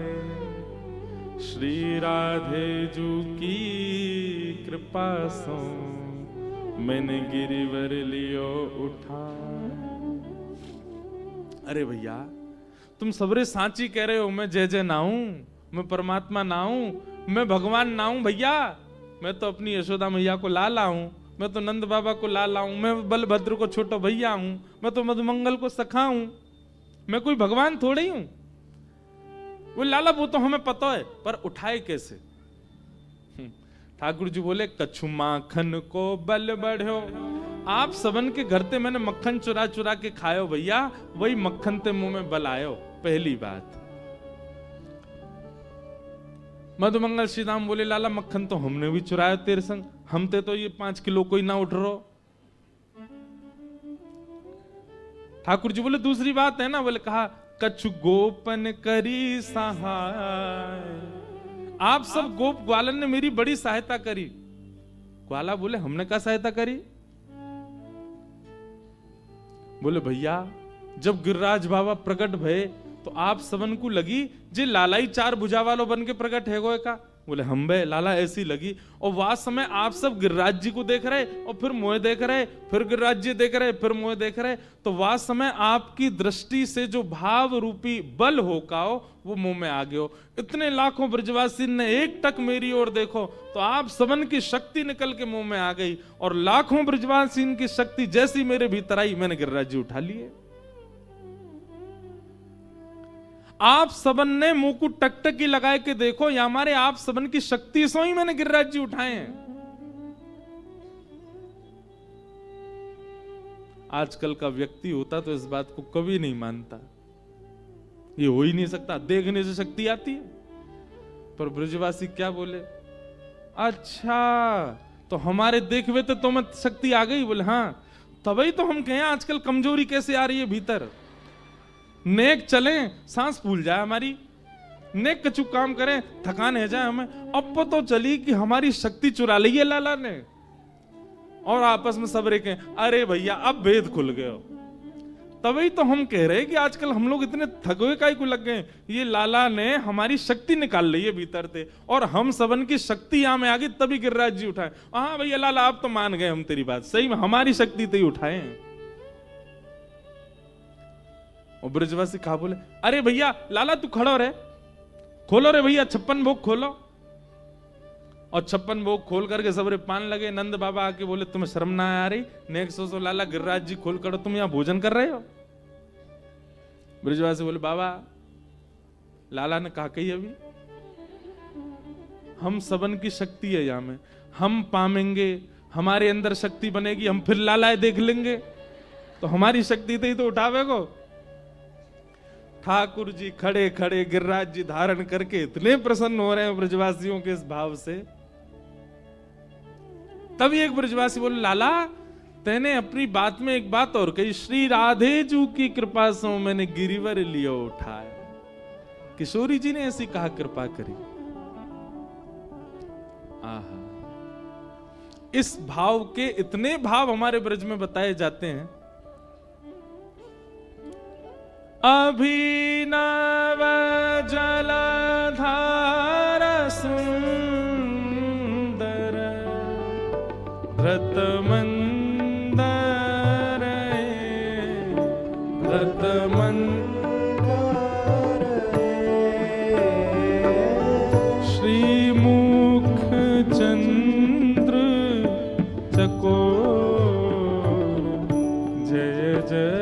S1: श्री राधे जू की कृपा सो मैंने गिरिवर लियो उठा। अरे भैया तुम सबरे सांची कह रहे हो, मैं जय जय ना हूं, मैं परमात्मा ना हूं, मैं भगवान ना हूं। भैया मैं तो अपनी यशोदा मैया को लाला हूं, मैं तो नंद बाबा को लाला हूं, मैं बलभद्र को छोटा भैया हूं, मैं तो मधुमंगल को सखा हूं, मैं कोई भगवान थोड़ी हूं। वो लाला वो तो हमें पता है, पर उठाए कैसे? ठाकुर जी बोले कछु माखन को बल बढ़ो। आप सबन के घर ते मैंने मक्खन चुरा चुरा के खायो भैया, वही मक्खन ते मुंह में बल आयो। पहली बात। मधुमंगल श्रीदाम बोले लाला मक्खन तो हमने भी चुराया तेरे संग, हम ते तो ये 5 किलो कोई ना उठ रहो। ठाकुर जी बोले दूसरी बात है ना, बोले कहा कछु गोपन करी सहाय। आप सब गोप ग्वालन ने मेरी बड़ी सहायता करी। ग्वाला बोले हमने क्या सहायता करी? बोले भैया जब गिरिराज बाबा प्रकट भये तो आप सबन को लगी जे लालाई चार भुजा वालों बन के प्रकट है गोए का। बोले हम बे लाला ऐसी लगी। और वह समय आप सब गिरिराज जी को देख रहे और फिर मोए देख रहे, फिर गिरिराज जी देख रहे, फिर मोए देख रहे। तो वह समय आपकी दृष्टि से जो भाव रूपी बल हो का वो मुंह में आ गयो। इतने लाखों ब्रजवासी ने एक टक मेरी ओर देखो तो आप सबन की शक्ति निकल के मुंह में आ गई। और लाखों ब्रजवासी की शक्ति जैसी मेरे भीतर आई मैंने गिरिराज जी उठा लिए। आप सबन ने मुंह को टकटकी लगाए के देखो, या हमारे आप सबन की शक्ति से ही मैंने गिरिराज जी उठाए हैं। आजकल का व्यक्ति होता तो इस बात को कभी नहीं मानता, ये हो ही नहीं सकता, देखने से शक्ति आती है। पर ब्रजवासी क्या बोले, अच्छा तो हमारे देखवे तो तुम्हें शक्ति आ गई? बोले हाँ। तभी तो हम कहें आजकल कमजोरी कैसे आ रही है भीतर। नेक चले सांस फूल जाए हमारी, नेक कछु काम करें थकान है जाए हमें। अब तो चली कि हमारी शक्ति चुरा ली है लाला ने। और आपस में सब रेखे अरे भैया अब भेद खुल गए। तभी तो हम कह रहे कि आजकल हम लोग इतने थके काई को लग गए, ये लाला ने हमारी शक्ति निकाल ली है भीतर से और हम सबन की शक्ति यहां में आ गई तभी गिरिराज जी उठाए। हाँ भैया लाला आप तो मान गए हम तेरी बात, सही में हमारी शक्ति तो ही उठाए हैं। और ब्रजवासी कहा बोले अरे भैया लाला तू खड़ो रे, खोलो रे भैया 56 भोग खोलो। और 56 भोग खोल करके सबरे पान लगे। नंद बाबा आके बोले तुम्हें शर्म ना आ रही? नेक सो लाला गिरिराज जी खोल कर तुम यहां भोजन कर रहे हो। ब्रजवासी बोले बाबा लाला ने कहा कही अभी हम सबन की शक्ति है यहां में, हम पामेंगे, हमारे अंदर शक्ति बनेगी, हम फिर लाला देख लेंगे तो हमारी शक्ति तो उठावे को। ठाकुर जी खड़े खड़े गिरिराज जी धारण करके इतने प्रसन्न हो रहे हैं ब्रजवासियों के इस भाव से। तभी एक ब्रजवासी बोले लाला तेने अपनी बात में एक बात और कही, श्री राधे जू की कृपा से मैंने गिरिवर लियो उठाया। किशोरी जी ने ऐसी कहा कृपा करी। आहा, इस भाव के इतने भाव हमारे ब्रज में बताए जाते हैं। अभिनव जलधार सुंदर व्रत मंदर व्रत मंदर श्री मुख चंद्र चकोर जय जय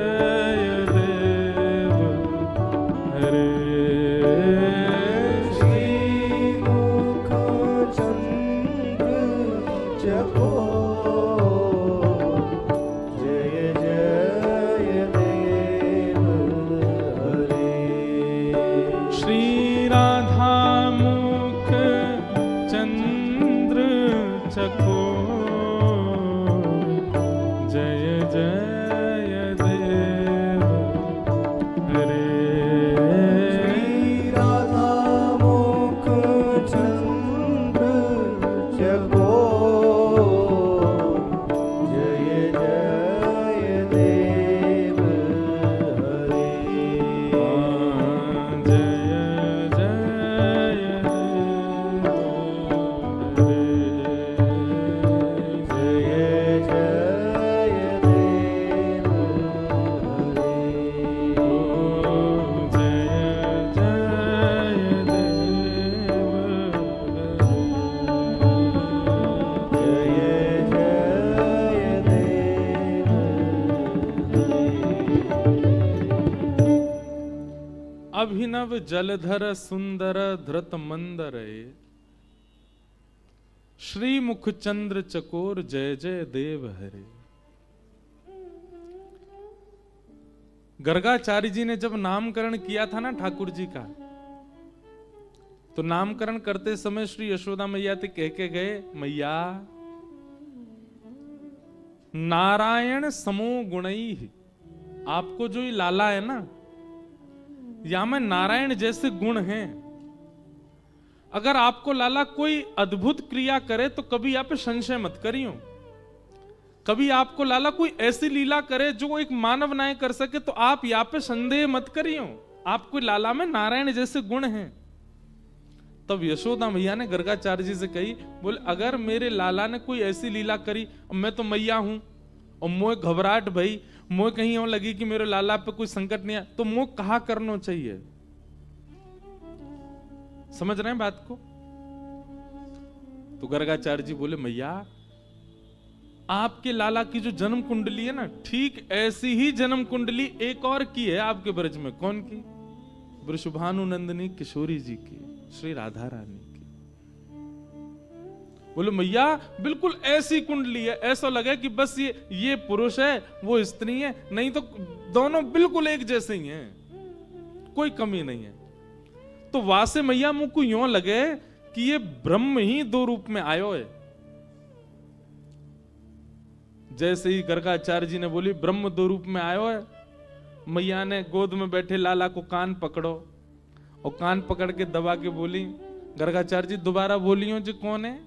S1: अभिनव जलधर सुंदर धृत मंदर श्री मुख चंद्र चकोर जय जय देव हरे। गर्गाचार्य जी ने जब नामकरण किया था ना ठाकुर जी का, तो नामकरण करते समय श्री यशोदा मैया से कह के गए, मैया नारायण समो गुणई, आपको जो ये लाला है ना या में नारायण जैसे गुण हैं। अगर आपको लाला कोई अद्भुत क्रिया करे तो कभी यहाँ पे संशय मत करियो। कभी आपको लाला कोई ऐसी लीला करे जो एक मानव नाय कर सके तो आप यहाँ पे संदेह मत करियो। आपको लाला में नारायण जैसे गुण हैं। तब यशोदा मैया ने गर्गाचार्य जी से कही, बोले अगर मेरे लाला ने कोई ऐसी लीला करी, मैं तो मैया हूं और मोह घबराहट भई, मोह कहीं और लगी कि मेरे लाला पे कोई संकट नहीं आया, तो मोह कहा करना चाहिए। समझ रहे हैं बात को? तो गर्गाचार्य जी बोले, मैया आपके लाला की जो जन्म कुंडली है ना, ठीक ऐसी ही जन्म कुंडली एक और की है आपके ब्रज में। कौन की? वृषभानु नंदिनी किशोरी जी की, श्री राधा रानी की। बोले मैया बिल्कुल ऐसी कुंडली है, ऐसा लगे कि बस ये पुरुष है वो स्त्री है, नहीं तो दोनों बिल्कुल एक जैसे ही हैं, कोई कमी नहीं है। तो वासे मैया मुझ को यूं लगे कि ये ब्रह्म ही दो रूप में आयो है। जैसे ही गर्गाचार्य जी ने बोली ब्रह्म दो रूप में आयो है, मैया ने गोद में बैठे लाला को कान पकड़ो और कान पकड़ के दबा के बोली, गर्गाचार्य जी दोबारा बोलियो जी कौन है?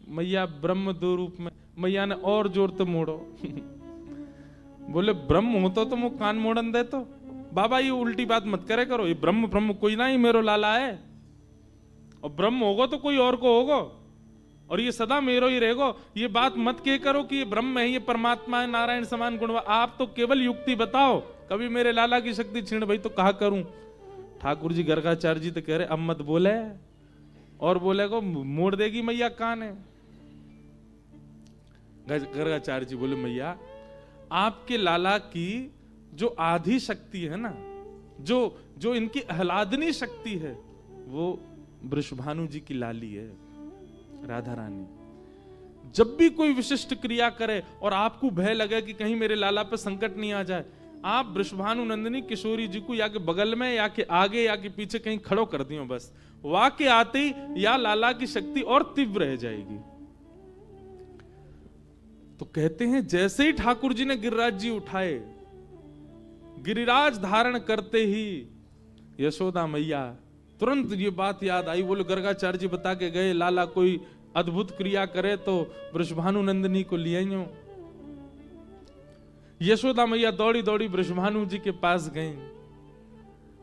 S1: मैया ब्रह्म दो रूप में। मैया ने और जोर से मोड़ो बोले ब्रह्म होता तो मुझ कान मोड़न दे। तो बाबा ये उल्टी बात मत करे करो, ये ब्रह्म ब्रह्म कोई ना ही मेरो लाला है, और ब्रह्म होगा तो कोई और को होगा, और ये सदा मेरो ही रहेगा। ये बात मत कह करो कि ये ब्रह्म है, ये परमात्मा है, नारायण समान गुण। आप तो केवल युक्ति बताओ, कभी मेरे लाला की शक्ति छीन भाई तो कहा करूं। ठाकुर जी गर्गाचार्य जी तो कह रहे अब मत बोले, और बोले को मोड़ देगी मैया कान है। गर्गाचार्य जी बोले मैया आपके लाला की जो आधी शक्ति है ना, जो इनकी आह्लादनी शक्ति है, वो वृषभानु जी की लाली है, राधा रानी। जब भी कोई विशिष्ट क्रिया करे और आपको भय लगे कि कहीं मेरे लाला पे संकट नहीं आ जाए, आप वृषभानु नंदिनी किशोरी जी को या के बगल में या के आगे या के पीछे कहीं खड़ो कर दियो, बस वहां के आते ही या लाला की शक्ति और तीव्र रह जाएगी। तो कहते हैं जैसे ही ठाकुर जी ने गिरिराज जी उठाए, गिरिराज धारण करते ही यशोदा मैया तुरंत ये बात याद आई। बोले गर्गाचार्य जी बता के गए लाला कोई अद्भुत क्रिया करे तो वृषभानु नंदिनी को ले आइयो। यशोदा मैया दौड़ी दौड़ी वृषभानु जी के पास गई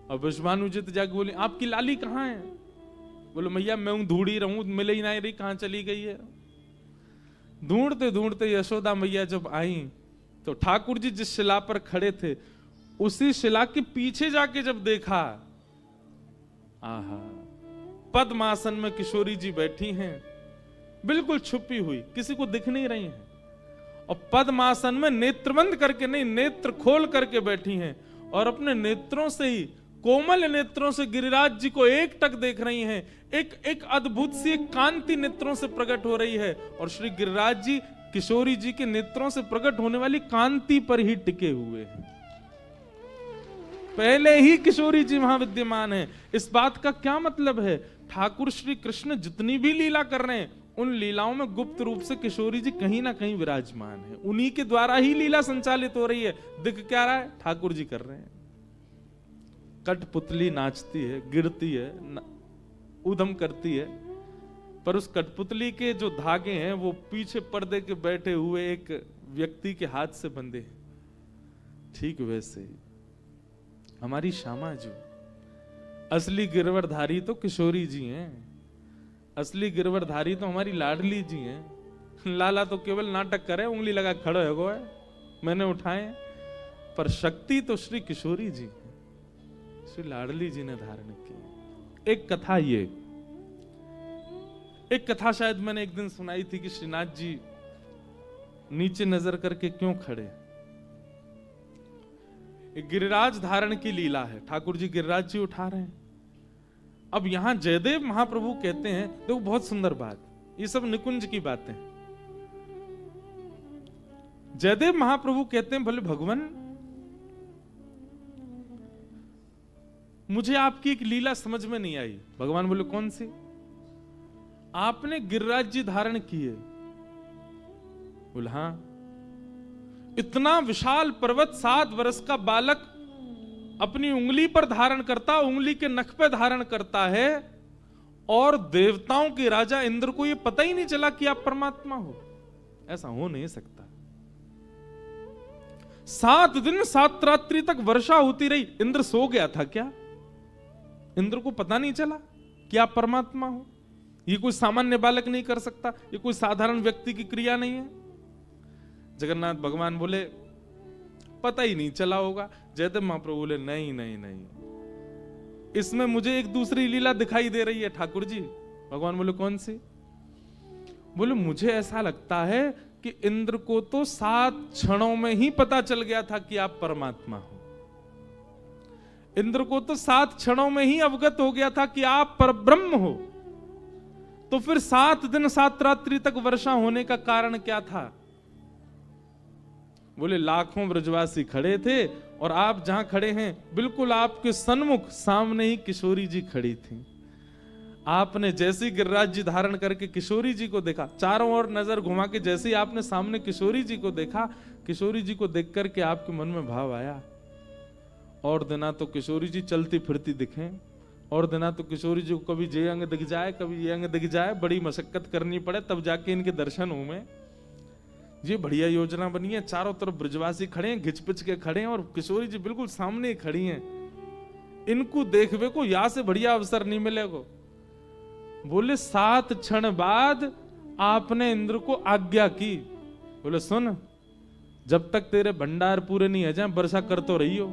S1: और वृषभानु जी तो जाके बोली आपकी लाली कहाँ है? बोले मैया मैं हूं, ढूंढी रहूं, मिले ही नहीं रही, कहां चली गई है। ढूंढते ढूंढते यशोदा मैया जब आई तो ठाकुर जी जिस शिला पर खड़े थे उसी शिला के पीछे जाके जब देखा, आहा, पद्मासन में किशोरी जी बैठी हैं, बिल्कुल छुपी हुई, किसी को दिख नहीं रही हैं, और पद्मासन में नेत्र बंद करके नहीं, नेत्र खोल करके बैठी हैं, और अपने नेत्रों से ही, कोमल नेत्रों से गिरिराज जी को एक टक देख रही हैं। एक अद्भुत सी कांति नेत्रों से प्रकट हो रही है, और श्री गिरिराज जी किशोरी जी के नेत्रों से प्रकट होने वाली कांति पर ही टिके हुए हैं। पहले ही किशोरी जी वहां विद्यमान है। इस बात का क्या मतलब है? ठाकुर श्री कृष्ण जितनी भी लीला कर रहे हैं, उन लीलाओं में गुप्त रूप से किशोरी जी कहीं ना कहीं विराजमान है। उन्हीं के द्वारा ही लीला संचालित हो रही है। दिख क्या रहा है? ठाकुर जी कर रहे हैं। कठपुतली नाचती है, गिरती है, उधम करती है, पर उस कठपुतली के जो धागे हैं वो पीछे पर्दे के बैठे हुए एक व्यक्ति के हाथ से बंधे हैं। ठीक वैसे ही हमारी श्यामा जी, असली गिरवरधारी तो किशोरी जी हैं, असली गिरवरधारी तो हमारी लाडली जी हैं। लाला तो केवल नाटक करे, उंगली लगा खड़े हो गए, मैंने उठाए, पर शक्ति तो श्री किशोरी जी, श्री लाडली जी ने धारण की। एक कथा, एक कथा शायद मैंने एक दिन सुनाई थी कि श्रीनाथ जी नीचे नजर करके क्यों खड़े। एक गिरिराज धारण की लीला है, ठाकुर जी गिरिराज जी उठा रहे हैं। अब यहां जयदेव महाप्रभु कहते हैं, देखो बहुत सुंदर बात, ये सब निकुंज की बातें। जयदेव महाप्रभु कहते हैं, भले भगवान मुझे आपकी एक लीला समझ में नहीं आई। भगवान बोले कौन सी? आपने गिरिराज जी धारण किए। बोले हाँ। इतना विशाल पर्वत, 7 वर्ष का बालक अपनी उंगली पर धारण करता, उंगली के नख पे धारण करता है, और देवताओं के राजा इंद्र को यह पता ही नहीं चला कि आप परमात्मा हो। ऐसा हो नहीं सकता। 7 दिन 7 रात्रि तक वर्षा होती रही। इंद्र सो गया था क्या? इंद्र को पता नहीं चला कि आप परमात्मा हो? ये कोई सामान्य बालक नहीं कर सकता, ये कोई साधारण व्यक्ति की क्रिया नहीं है। जगन्नाथ भगवान बोले पता ही नहीं चला होगा। जयदेव महाप्रभु बोले नहीं नहीं नहीं, इसमें मुझे एक दूसरी लीला दिखाई दे रही है ठाकुर जी। भगवान बोले कौन सी? बोले मुझे ऐसा लगता है कि इंद्र को तो 7 क्षणों में ही पता चल गया था कि आप परमात्मा हो। इंद्र को तो 7 क्षणों में ही अवगत हो गया था कि आप परब्रह्म हो। तो फिर 7 दिन 7 रात्रि तक वर्षा होने का कारण क्या था? बोले लाखों ब्रजवासी खड़े थे और आप जहां खड़े हैं बिल्कुल आपके सन्मुख सामने ही किशोरी जी खड़ी थी। आपने जैसी गिरिराज जी धारण करके किशोरी जी को देखा, चारों ओर नजर घुमा के जैसे ही आपने सामने किशोरी जी को देखा, किशोरी जी को देख करके आपके मन में भाव आया, और दिना तो किशोरी जी चलती फिरती दिखें, और दिना तो किशोरी जी को कभी ये अंग दिख जाए, कभी ये अंग दिख जाए, बड़ी मशक्कत करनी पड़े तब जाके इनके दर्शन हो में। ये बढ़िया योजना बनी है। चारों तरफ ब्रजवासी खड़े हैं, घिच पिच के खड़े हैं, और किशोरी जी बिल्कुल सामने खड़ी हैं। इनको देखवे को या से बढ़िया अवसर नहीं मिलेगा। बोले 7 क्षण बाद आपने इंद्र को आज्ञा की। बोले सुन, जब तक तेरे भंडार पूरे नहीं हो जाए वर्षा कर तो रही हो।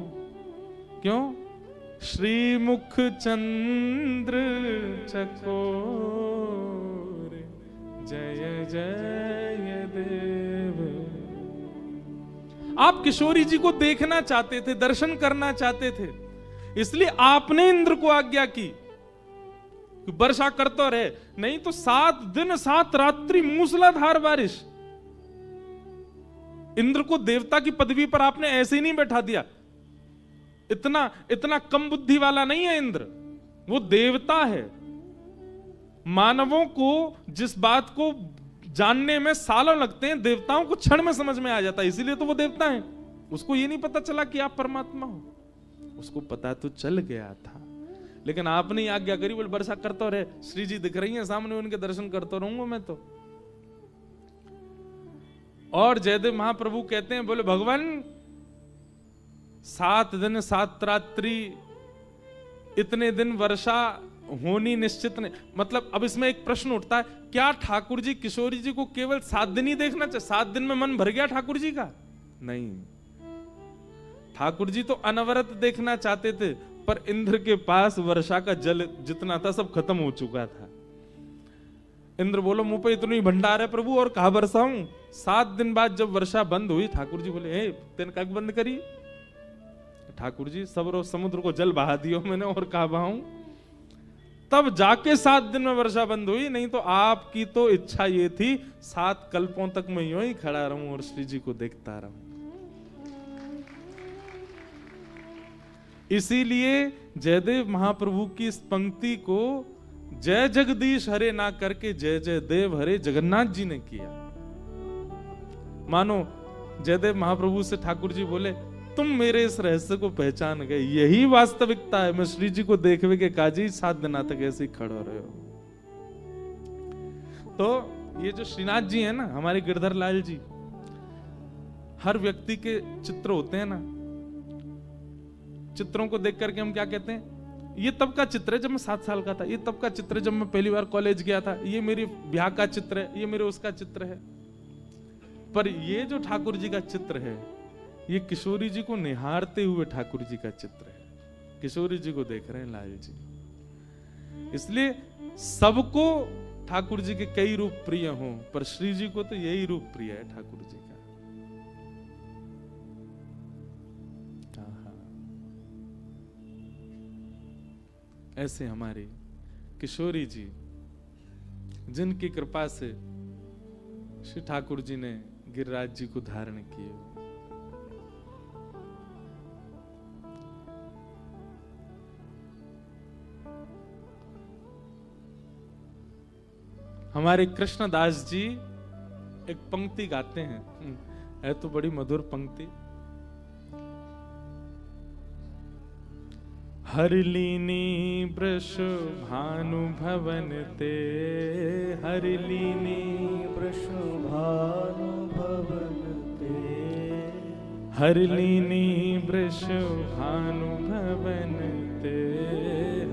S1: क्यों? श्रीमुख चंद्र चकोर जय जय देव। आप किशोरी जी को देखना चाहते थे, दर्शन करना चाहते थे, इसलिए आपने इंद्र को आज्ञा की वर्षा करता रहे। नहीं तो 7 दिन 7 रात्रि मूसलाधार बारिश। इंद्र को देवता की पदवी पर आपने ऐसे ही नहीं बैठा दिया। इतना कम बुद्धि वाला नहीं है इंद्र, वो देवता है। मानवों को जिस बात को जानने में सालों लगते हैं, देवताओं को क्षण में समझ में आ जाता है, इसीलिए तो वो देवता है। उसको ये नहीं पता चला कि आप परमात्मा हो, उसको पता तो चल गया था, लेकिन आपने आज्ञा करी। बोले वर्षा करता रहे, श्री जी दिख रही हैं सामने, उनके दर्शन करता रहूंगा मैं तो। और जयदेव महाप्रभु कहते हैं, बोले भगवान 7 दिन 7 रात्रि, इतने दिन वर्षा होनी निश्चित नहीं। मतलब अब इसमें एक प्रश्न उठता है, क्या ठाकुर जी किशोरी जी को केवल 7 दिन ही देखना चाहिए? 7 दिन में मन भर गया ठाकुर जी का? नहीं, ठाकुर जी तो अनवरत देखना चाहते थे, पर इंद्र के पास वर्षा का जल जितना था सब खत्म हो चुका था। इंद्र बोलो मुंह पे इतनी भंडार है प्रभु, और कहा बरसाऊं? 7 दिन बाद जब वर्षा बंद हुई, ठाकुर जी बोले हे तेन का बंद करी? ठाकुर जी सब समुद्र को जल बहा दियो मैंने, और कहा बहाऊं? तब जाके 7 दिन में वर्षा बंद हुई। नहीं तो आपकी तो इच्छा ये थी 7 कल्पों तक मैं यूं ही खड़ा रहूं और श्री जी को देखता रहूं। इसीलिए जयदेव महाप्रभु की इस पंक्ति को जय जगदीश हरे ना करके जय जय देव हरे जगन्नाथ जी ने किया। मानो जयदेव महाप्रभु से ठाकुर जी बोले तुम मेरे इस रहस्य को पहचान गए, यही वास्तविकता है। मैं श्री जी को देखवे के काजी 7 दिन तक ऐसे ही खड़े रहे हो। तो ये जो श्रीनाथ जी है ना, हमारे गिरधर लाल जी, हर व्यक्ति के चित्र होते हैं ना, चित्रों को देख करके हम क्या कहते हैं, ये तब का चित्र है जब मैं 7 साल का था, ये तब का चित्र है जब मैं पहली बार कॉलेज गया था, ये मेरी ब्याह का चित्र है, ये मेरे उसका चित्र है। पर ये जो ठाकुर जी का चित्र है, ये किशोरी जी को निहारते हुए ठाकुर जी का चित्र है। किशोरी जी को देख रहे हैं लाल जी। इसलिए सबको ठाकुर जी के कई रूप प्रिय हों, पर श्री जी को तो यही रूप प्रिय है ठाकुर जी का। ऐसे हमारी किशोरी जी, जिनकी कृपा से श्री ठाकुर जी ने गिरिराज जी को धारण किए। हमारे कृष्णदास जी एक पंक्ति गाते हैं, है तो बड़ी मधुर पंक्ति। हरलीनी वृषभानुभवन ते, हरलीनी
S2: वृषभानुभवन ते,
S1: हरलीनी वृषभानुभवन ते,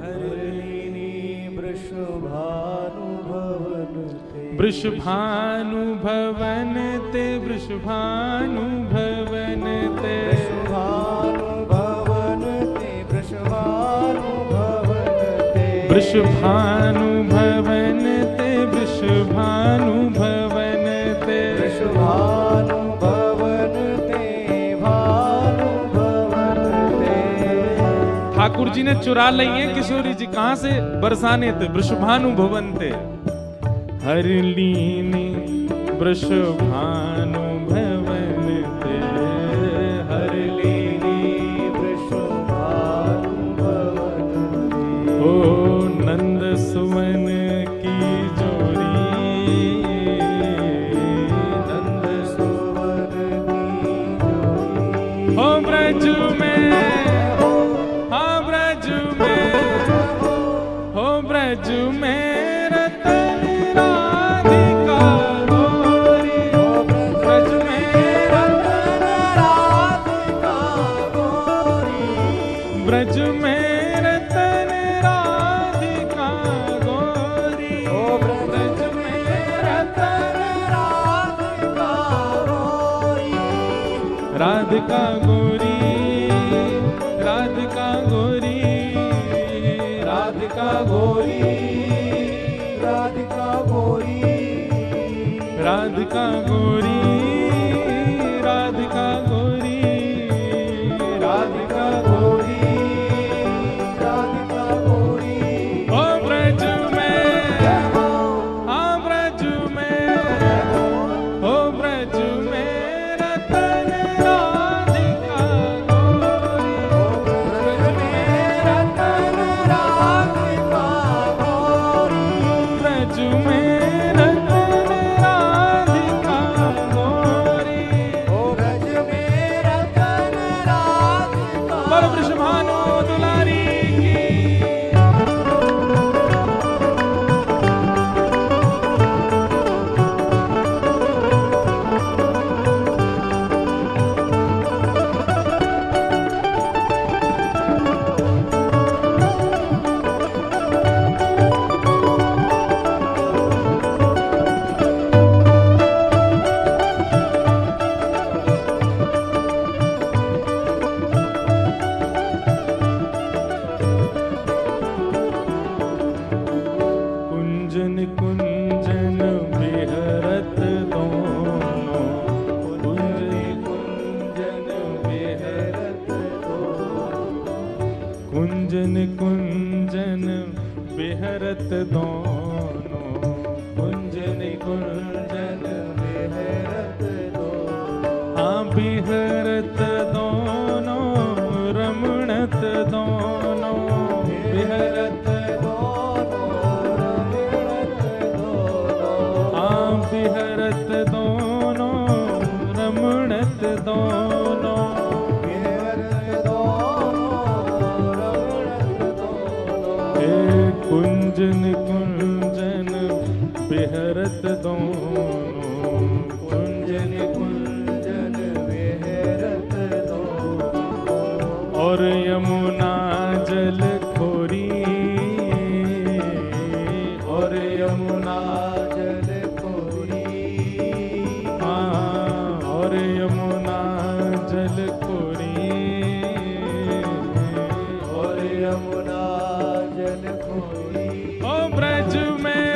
S2: हरलीनी वृषभानुभवन ते,
S1: वृषभानुभवन ते, वृषभानुभवन ते,
S2: वृषभानुभवन ते,
S1: वृषभानुभवन ते,
S2: वृषभानुभवन ते, भानुभवन ते।
S1: ठाकुर जी ने चुरा ली है किशोरी जी, कहां से? बरसाने थे। वृषभानुभवन ते, हरलीनी वृषभानुभवन ते,
S2: हरलीनी वृषभानुभवन ते।
S1: ओ नंद सुवन की जोरी,
S2: नंद सुवन की जोरी।
S1: हो ब्रज में, हाँ ब्रज में, हो ब्रज में रतन राधिका गोरी, हो ब्रज में
S2: रतन राधिका गोरी,
S1: ब्रज में रतन राधिका गोरी,
S2: ओ ब्रज में रतन राधिका गोरी।
S1: राधिका गोरी, राधिका गोरी,
S2: राधिका गोरी, राधिका गोरी,
S1: राधिका गोरी, राधिका गोरी,
S2: राधिका गोरी, राधिका गोरी।
S1: ओ ब्रज में, हाँ ब्रज में, ओ ब्रज में रतन राधिका गोरी,
S2: ओ ब्रज में रतन राधिका गोरी,
S1: ब्रज में रतन राधिका गोरी।
S2: ओ ब्रज में रतन राधिका।
S1: पर वृषभानु दुलारी की। कुंजन कुंजन बिहरत दोनों, कुंजन कुंजन बिहरत दोनों, कुंजन कुंजन बिहरत दोनों, कुंजन कुंजन
S2: बिहरत दोनों,
S1: हाँ बिहरत दोनों, रमणत दोनों, बिहरत बिहरत दोनों, रमणत दोनों,
S2: बिहरत दोनों, रमणत दोनों।
S1: हे कुंजन कुंजन बिहरत दोनों, कुंजन
S2: कुंजन बिहरत दोनों,
S1: और यमुना जल खोरी, और यमुना
S2: जल खोरी,
S1: हाँ, और यमुना जल खोरी,
S2: और यमुना जल खोरी।
S1: ओ ब्रज में,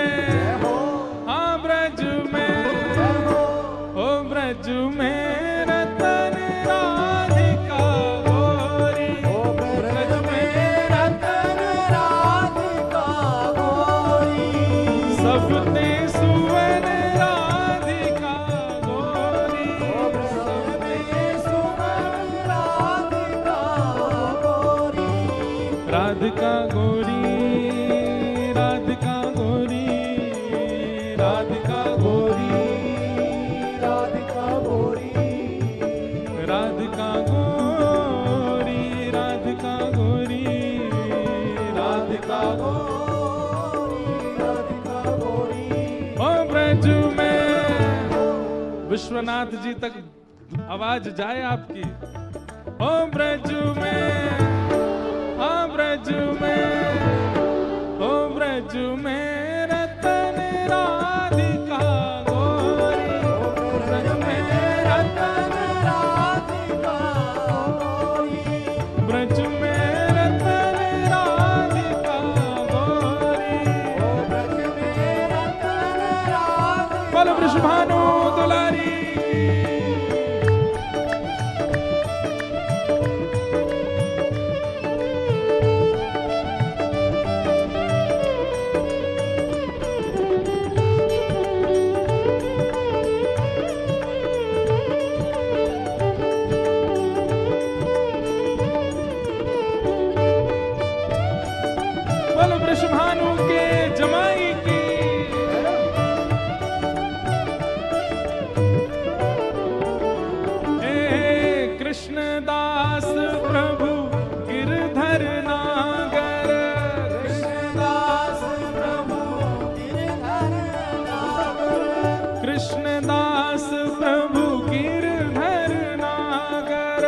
S1: हाँ ब्रज में, ओ ब्रज में रतन राधिका गोरी,
S2: ओ ब्रज में रतन राधिका गोरी,
S1: सबते सुवन राधिका गोरी,
S2: ओ ब्रज में सुवन राधिका गोरी,
S1: राधिका गोरी, राधिका गोरी, राधिका गोरी,
S2: राधिका गोरी,
S1: राधिका गोरी, राधिका गोरी, विश्वनाथ जी तक आवाज जाए आपकी। ओ ब्रज में, आ ब्रज में, ओ ब्रज में रतन राधिका गोरी,
S2: ओ ब्रज में रतन राधिका गोरी,
S1: ब्रज में रतन राधिका गोरी,
S2: ओ ब्रज में रतन राधिका।
S1: बोलो वृषभानु दुलारी। बोलो वृषभानु के जमाई की। कृष्णदास प्रभु गिरधर नागर,
S2: कृष्णदास प्रभु गिरधर नागर,
S1: कृष्णदास प्रभु गिरधर नागर,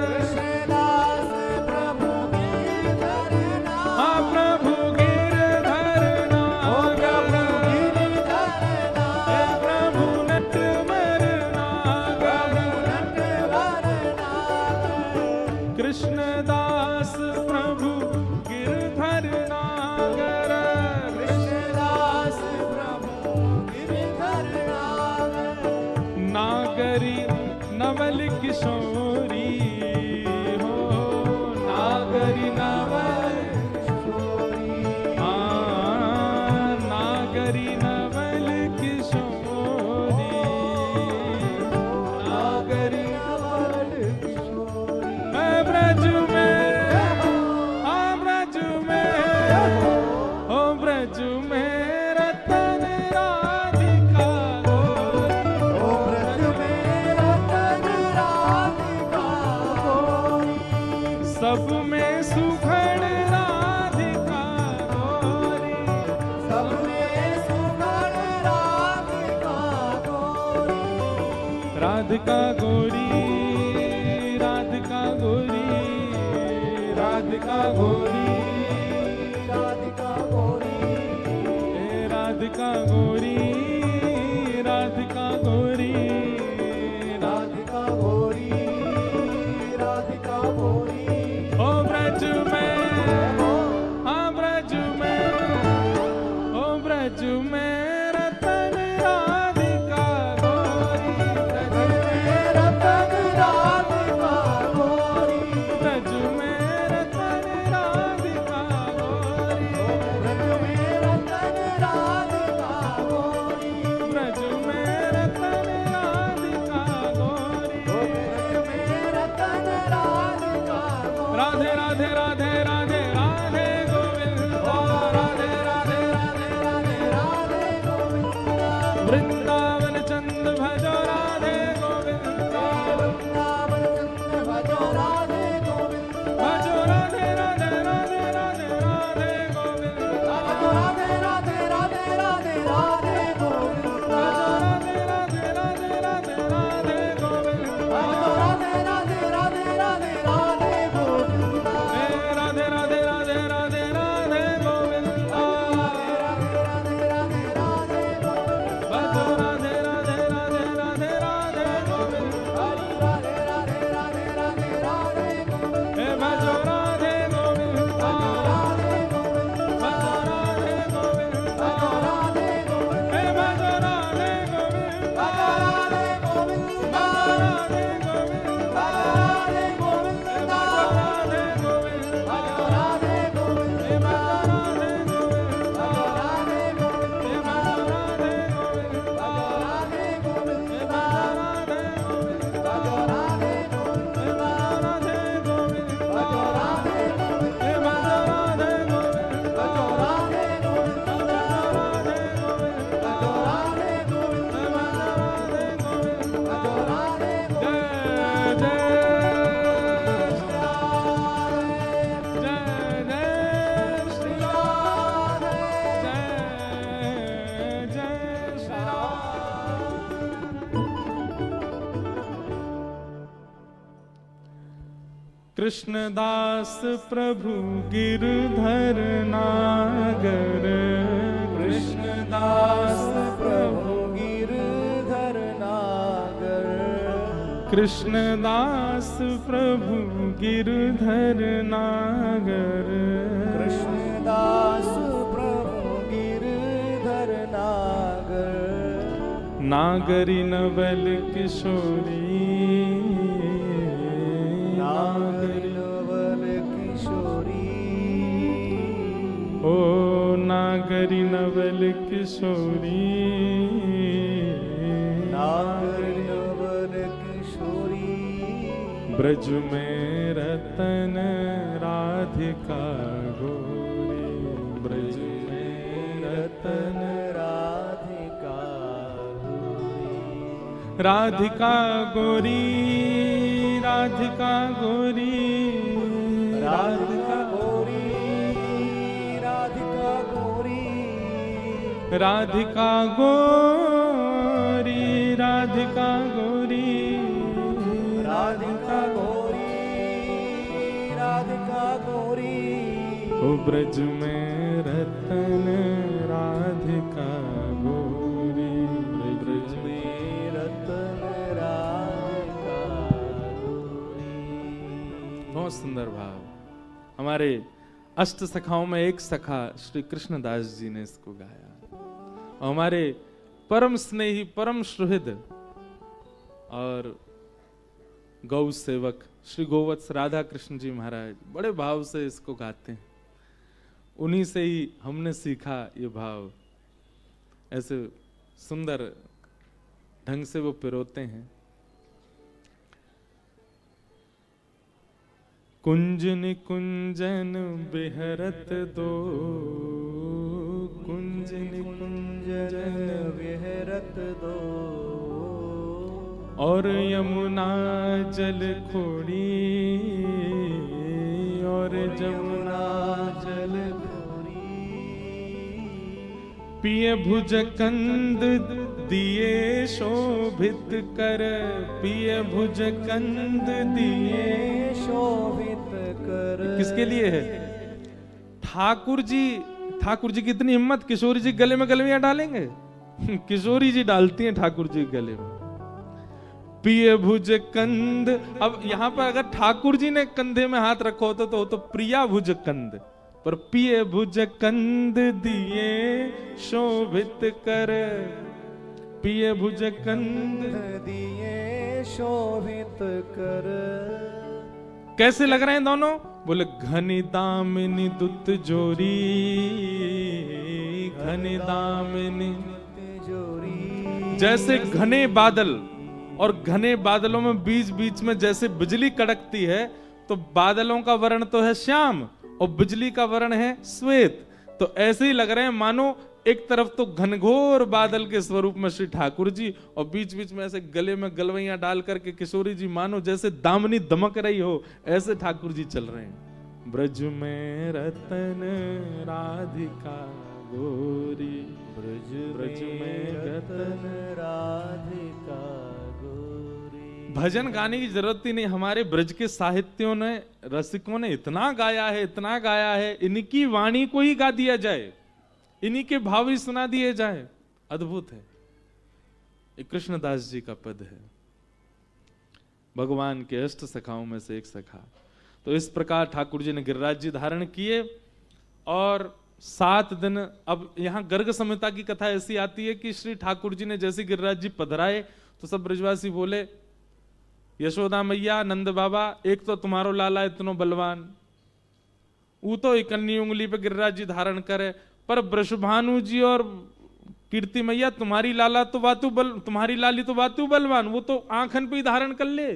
S2: कृष्णदास प्रभु गिरधर नागर,
S1: आ प्रभु गिरधर
S2: ओ प्रभु
S1: नागर,
S2: गिरधर
S1: हे
S2: नागर,
S1: प्रभु नटवर नागर,
S2: नटवर नागर,
S1: कृष्णदास प्रभु गिरधर नागर,
S2: कृष्णदास प्रभु गिरधर नागर,
S1: नागरी नवल किशोरी हो, नागरी नवल, नागरी नवल किशोरी, नागरी
S2: नवल किशोरी,
S1: ब्रज में, आ ब्रज में, ओ ब्रज में रतन राधिका गोरी,
S2: ओ ब्रज में रतन राधिका गोरी,
S1: सब में सुखड़ राधिका गोरी,
S2: सब में सुखद राधिका गोरी,
S1: राधिका गोरी, राधिका गोरी, राधिका गोरी,
S2: राधिका गोरी,
S1: हे राधिका गोरी, राधिका गोरी,
S2: राधिका गोरी, राधिका गोरी,
S1: ओ ब्रज में, आ ब्रज में, ओ ब्रज में रतन राधिका गोरी,
S2: ब्रज में रतन राधिका गोरी,
S1: ब्रज में रतन राधिका गोरी,
S2: ब्रज में रतन राधिका गोरी,
S1: ब्रज में रतन राधिका गोरी।
S2: ब्रज में रतन राधिका गोरी,
S1: राधे राधे राधे राधे राधे गोविंदा, राधे राधे राधे राधे
S2: राधे गोविंदा,
S1: वृंदावन चंद भजो राधे गोविंदा,
S2: वृंदावन चंद्र भजो राधे गोविंदा,
S1: भजो राधे राधे राधे राधे राधे गोविंदा,
S2: भजो राधे राधे राधे राधे राधे गोविंदा,
S1: राधे राधे राधे राधे राधे गोविंदा,
S2: भजो राधे राधे राधे राधे राधे गोविंदा,
S1: हे राधे राधे राधे राधे राधे गोविंदा,
S2: राधे राधे राधे राधे
S1: भजो राधे राधे राधे राधे राधे गोविंदा,
S2: राधे राधे राधे राधे राधे गोविंदा,
S1: हे भजो राधे गोविंदा,
S2: राधे गोविंदा,
S1: भजो राधे गोविंदा,
S2: राधे गोविंदा,
S1: हे भजो राधे गोविंदा,
S2: राधे गोविंदा,
S1: राधे गोविंदा,
S2: राधे गोविंदा,
S1: राधे गोविंदा,
S2: राधे गोविंदा,
S1: हे भजो राधे गोविंदा,
S2: राधे गोविंदा,
S1: हे भजो राधे गोविंदा,
S2: राधे गोविंदा,
S1: हे भजो राधे गोविंदा,
S2: राधे गोविंदा,
S1: हे भजो राधे गोविंदा,
S2: राधे गोविंदा,
S1: हे भजो राधे गोविंदा,
S2: राधे गोविंदा,
S1: राधे गोविंदा,
S2: राधे गोविंदा,
S1: हे भजो राधे गोविंदा,
S2: राधे गोविंदा,
S1: जय कृष्णदास प्रभु गिरधर नागर,
S2: कृष्णदास प्रभु गिरधर नागर,
S1: कृष्णदास प्रभु गिरधर नागर,
S2: कृष्णदास प्रभु गिरधर नागर,
S1: नागरी नवल किशोरी,
S2: नागरी नवल किशोरी,
S1: ओ नागरी नवल किशोरी,
S2: नागरी नवल किशोरी,
S1: ब्रज में रतन राधिका गोरी, ब्रज में रतन
S2: राधिका गोरी,
S1: राधिका गोरी, राधिका गोरी,
S2: राधिका गोरी, राधिका गोरी,
S1: राधिका गोरी, राधिका गोरी,
S2: राधिका गोरी, राधिका गोरी,
S1: ओ ब्रज में रतन राधिका गोरी, ब्रज में
S2: रतन राधिका गोरी।
S1: बहुत सुंदर भाव। हमारे अष्ट सखाओं में एक सखा श्री कृष्णदास जी ने इसको गाया, और हमारे परम स्नेही परम सुहृद और गौ सेवक श्री गोवत्स राधा कृष्ण जी महाराज बड़े भाव से इसको गाते हैं। उन्हीं से ही हमने सीखा ये भाव, ऐसे सुंदर ढंग से वो पिरोते हैं। कुंजन कुंजन बिहरत दो, कुंजन
S2: कुंजन विहरत दो,
S1: और यमुना जल खोड़ी, और जमुना
S2: जल खोरी,
S1: पिय भुज कंद दिए शोभित कर, पिय भुज कंद दिए
S2: शोभित कर।
S1: किसके लिए है? ठाकुर जी की इतनी हिम्मत, किशोरी जी गले में गलवियां डालेंगे? किशोरी जी डालती हैं ठाकुर जी के गले में। पिय भुज कंद, अब यहां पर अगर ठाकुर जी ने कंधे में हाथ रखो होता तो प्रिया भुज कंद, पर पिय भुज कंद दिए शोभित कर, पिय भुज कंद
S2: दिए शोभित कर।
S1: कैसे लग रहे हैं दोनों? बोले घनी दामिनी दुत जोरी, घनी दामिनी
S2: जोरी,
S1: जैसे घने बादल, और घने बादलों में बीच बीच में जैसे बिजली कड़कती है, तो बादलों का वर्ण तो है श्याम और बिजली का वर्ण है श्वेत। तो ऐसे ही लग रहे हैं मानो एक तरफ तो घनघोर बादल के स्वरूप में श्री ठाकुर जी, और बीच बीच में ऐसे गले में गलवैयां डाल करके किशोरी जी मानो जैसे दामनी दमक रही हो, ऐसे ठाकुर जी चल रहे हैं। ब्रज में रतन राधिका गोरी, ब्रज में रतन
S2: राधिका गोरी।
S1: भजन गाने की जरूरत ही नहीं, हमारे ब्रज के साहित्यों ने, रसिकों ने इतना गाया है, इतना गाया है, इनकी वाणी को ही गा दिया जाए, इन्हीं के भाव ही सुना दिए जाए, अद्भुत है। ये कृष्णदास जी का पद है, भगवान के अष्ट सखाओं में से एक सखा। तो इस प्रकार ठाकुर जी ने गिरिराज जी धारण किए, और 7 दिन, अब यहाँ गर्ग संहिता की कथा ऐसी आती है कि श्री ठाकुर जी ने जैसे गिरिराज जी पधराए तो सब ब्रजवासी बोले, यशोदा मैया, नंद बाबा, एक तो तुम्हारो लाला इतनो बलवान, वो तो इकन्नी उंगली पे गिरिराज जी धारण करे, पर वृषभानु जी और कीर्ति मैया तुम्हारी लाला तो वातु बल, तुम्हारी लाली तो वातु बलवान, वो तो आंखन पे ही धारण कर ले।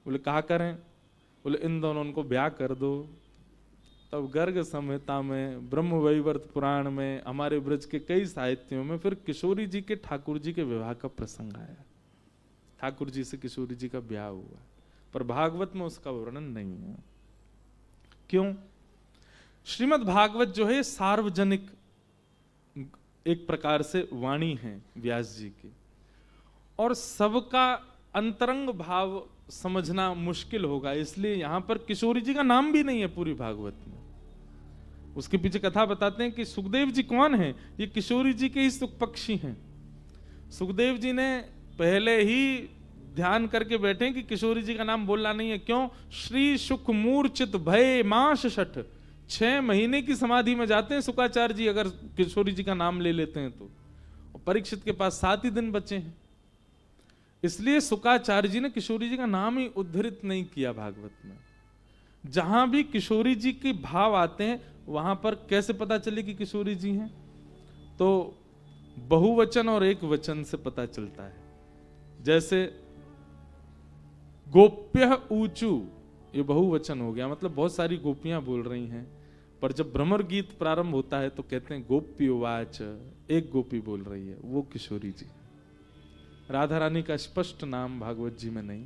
S1: बोले कहा करें? बोले इन दोनों उनको ब्याह कर दो। तब गर्ग संहिता में, ब्रह्म वैवर्त पुराण में, हमारे ब्रज के कई साहित्यों में फिर किशोरी जी के ठाकुर जी के विवाह का प्रसंग आया। ठाकुर जी से किशोरी जी का ब्याह हुआ, पर भागवत में उसका वर्णन नहीं है। क्यों? श्रीमद् भागवत जो है सार्वजनिक एक प्रकार से वाणी है व्यास जी की, और सबका अंतरंग भाव समझना मुश्किल होगा, इसलिए यहां पर किशोरी जी का नाम भी नहीं है पूरी भागवत में। उसके पीछे कथा बताते हैं कि सुखदेव जी कौन है, ये किशोरी जी के ही सुख पक्षी हैं। सुखदेव जी ने पहले ही ध्यान करके बैठे कि किशोरी जी का नाम बोलना नहीं है। क्यों? श्री सुख मूर्छित भय मास शठ, 6 महीने की समाधि में जाते हैं शुक्राचार्य जी अगर किशोरी जी का नाम ले लेते हैं तो। और परीक्षित के पास 7 ही दिन बचे हैं, इसलिए शुक्राचार्य जी ने किशोरी जी का नाम ही उद्धृत नहीं किया भागवत में। जहां भी किशोरी जी के भाव आते हैं वहां पर कैसे पता चले कि किशोरी जी हैं? तो बहुवचन और एक वचन से पता चलता है। जैसे गोप्य ऊंचू, ये बहुवचन हो गया, मतलब बहुत सारी गोपियां बोल रही हैं। पर जब भ्रमर गीत प्रारंभ होता है तो कहते हैं गोप्योवाच, एक गोपी बोल रही है, वो किशोरी जी। राधा रानी का स्पष्ट नाम भागवत जी में नहीं।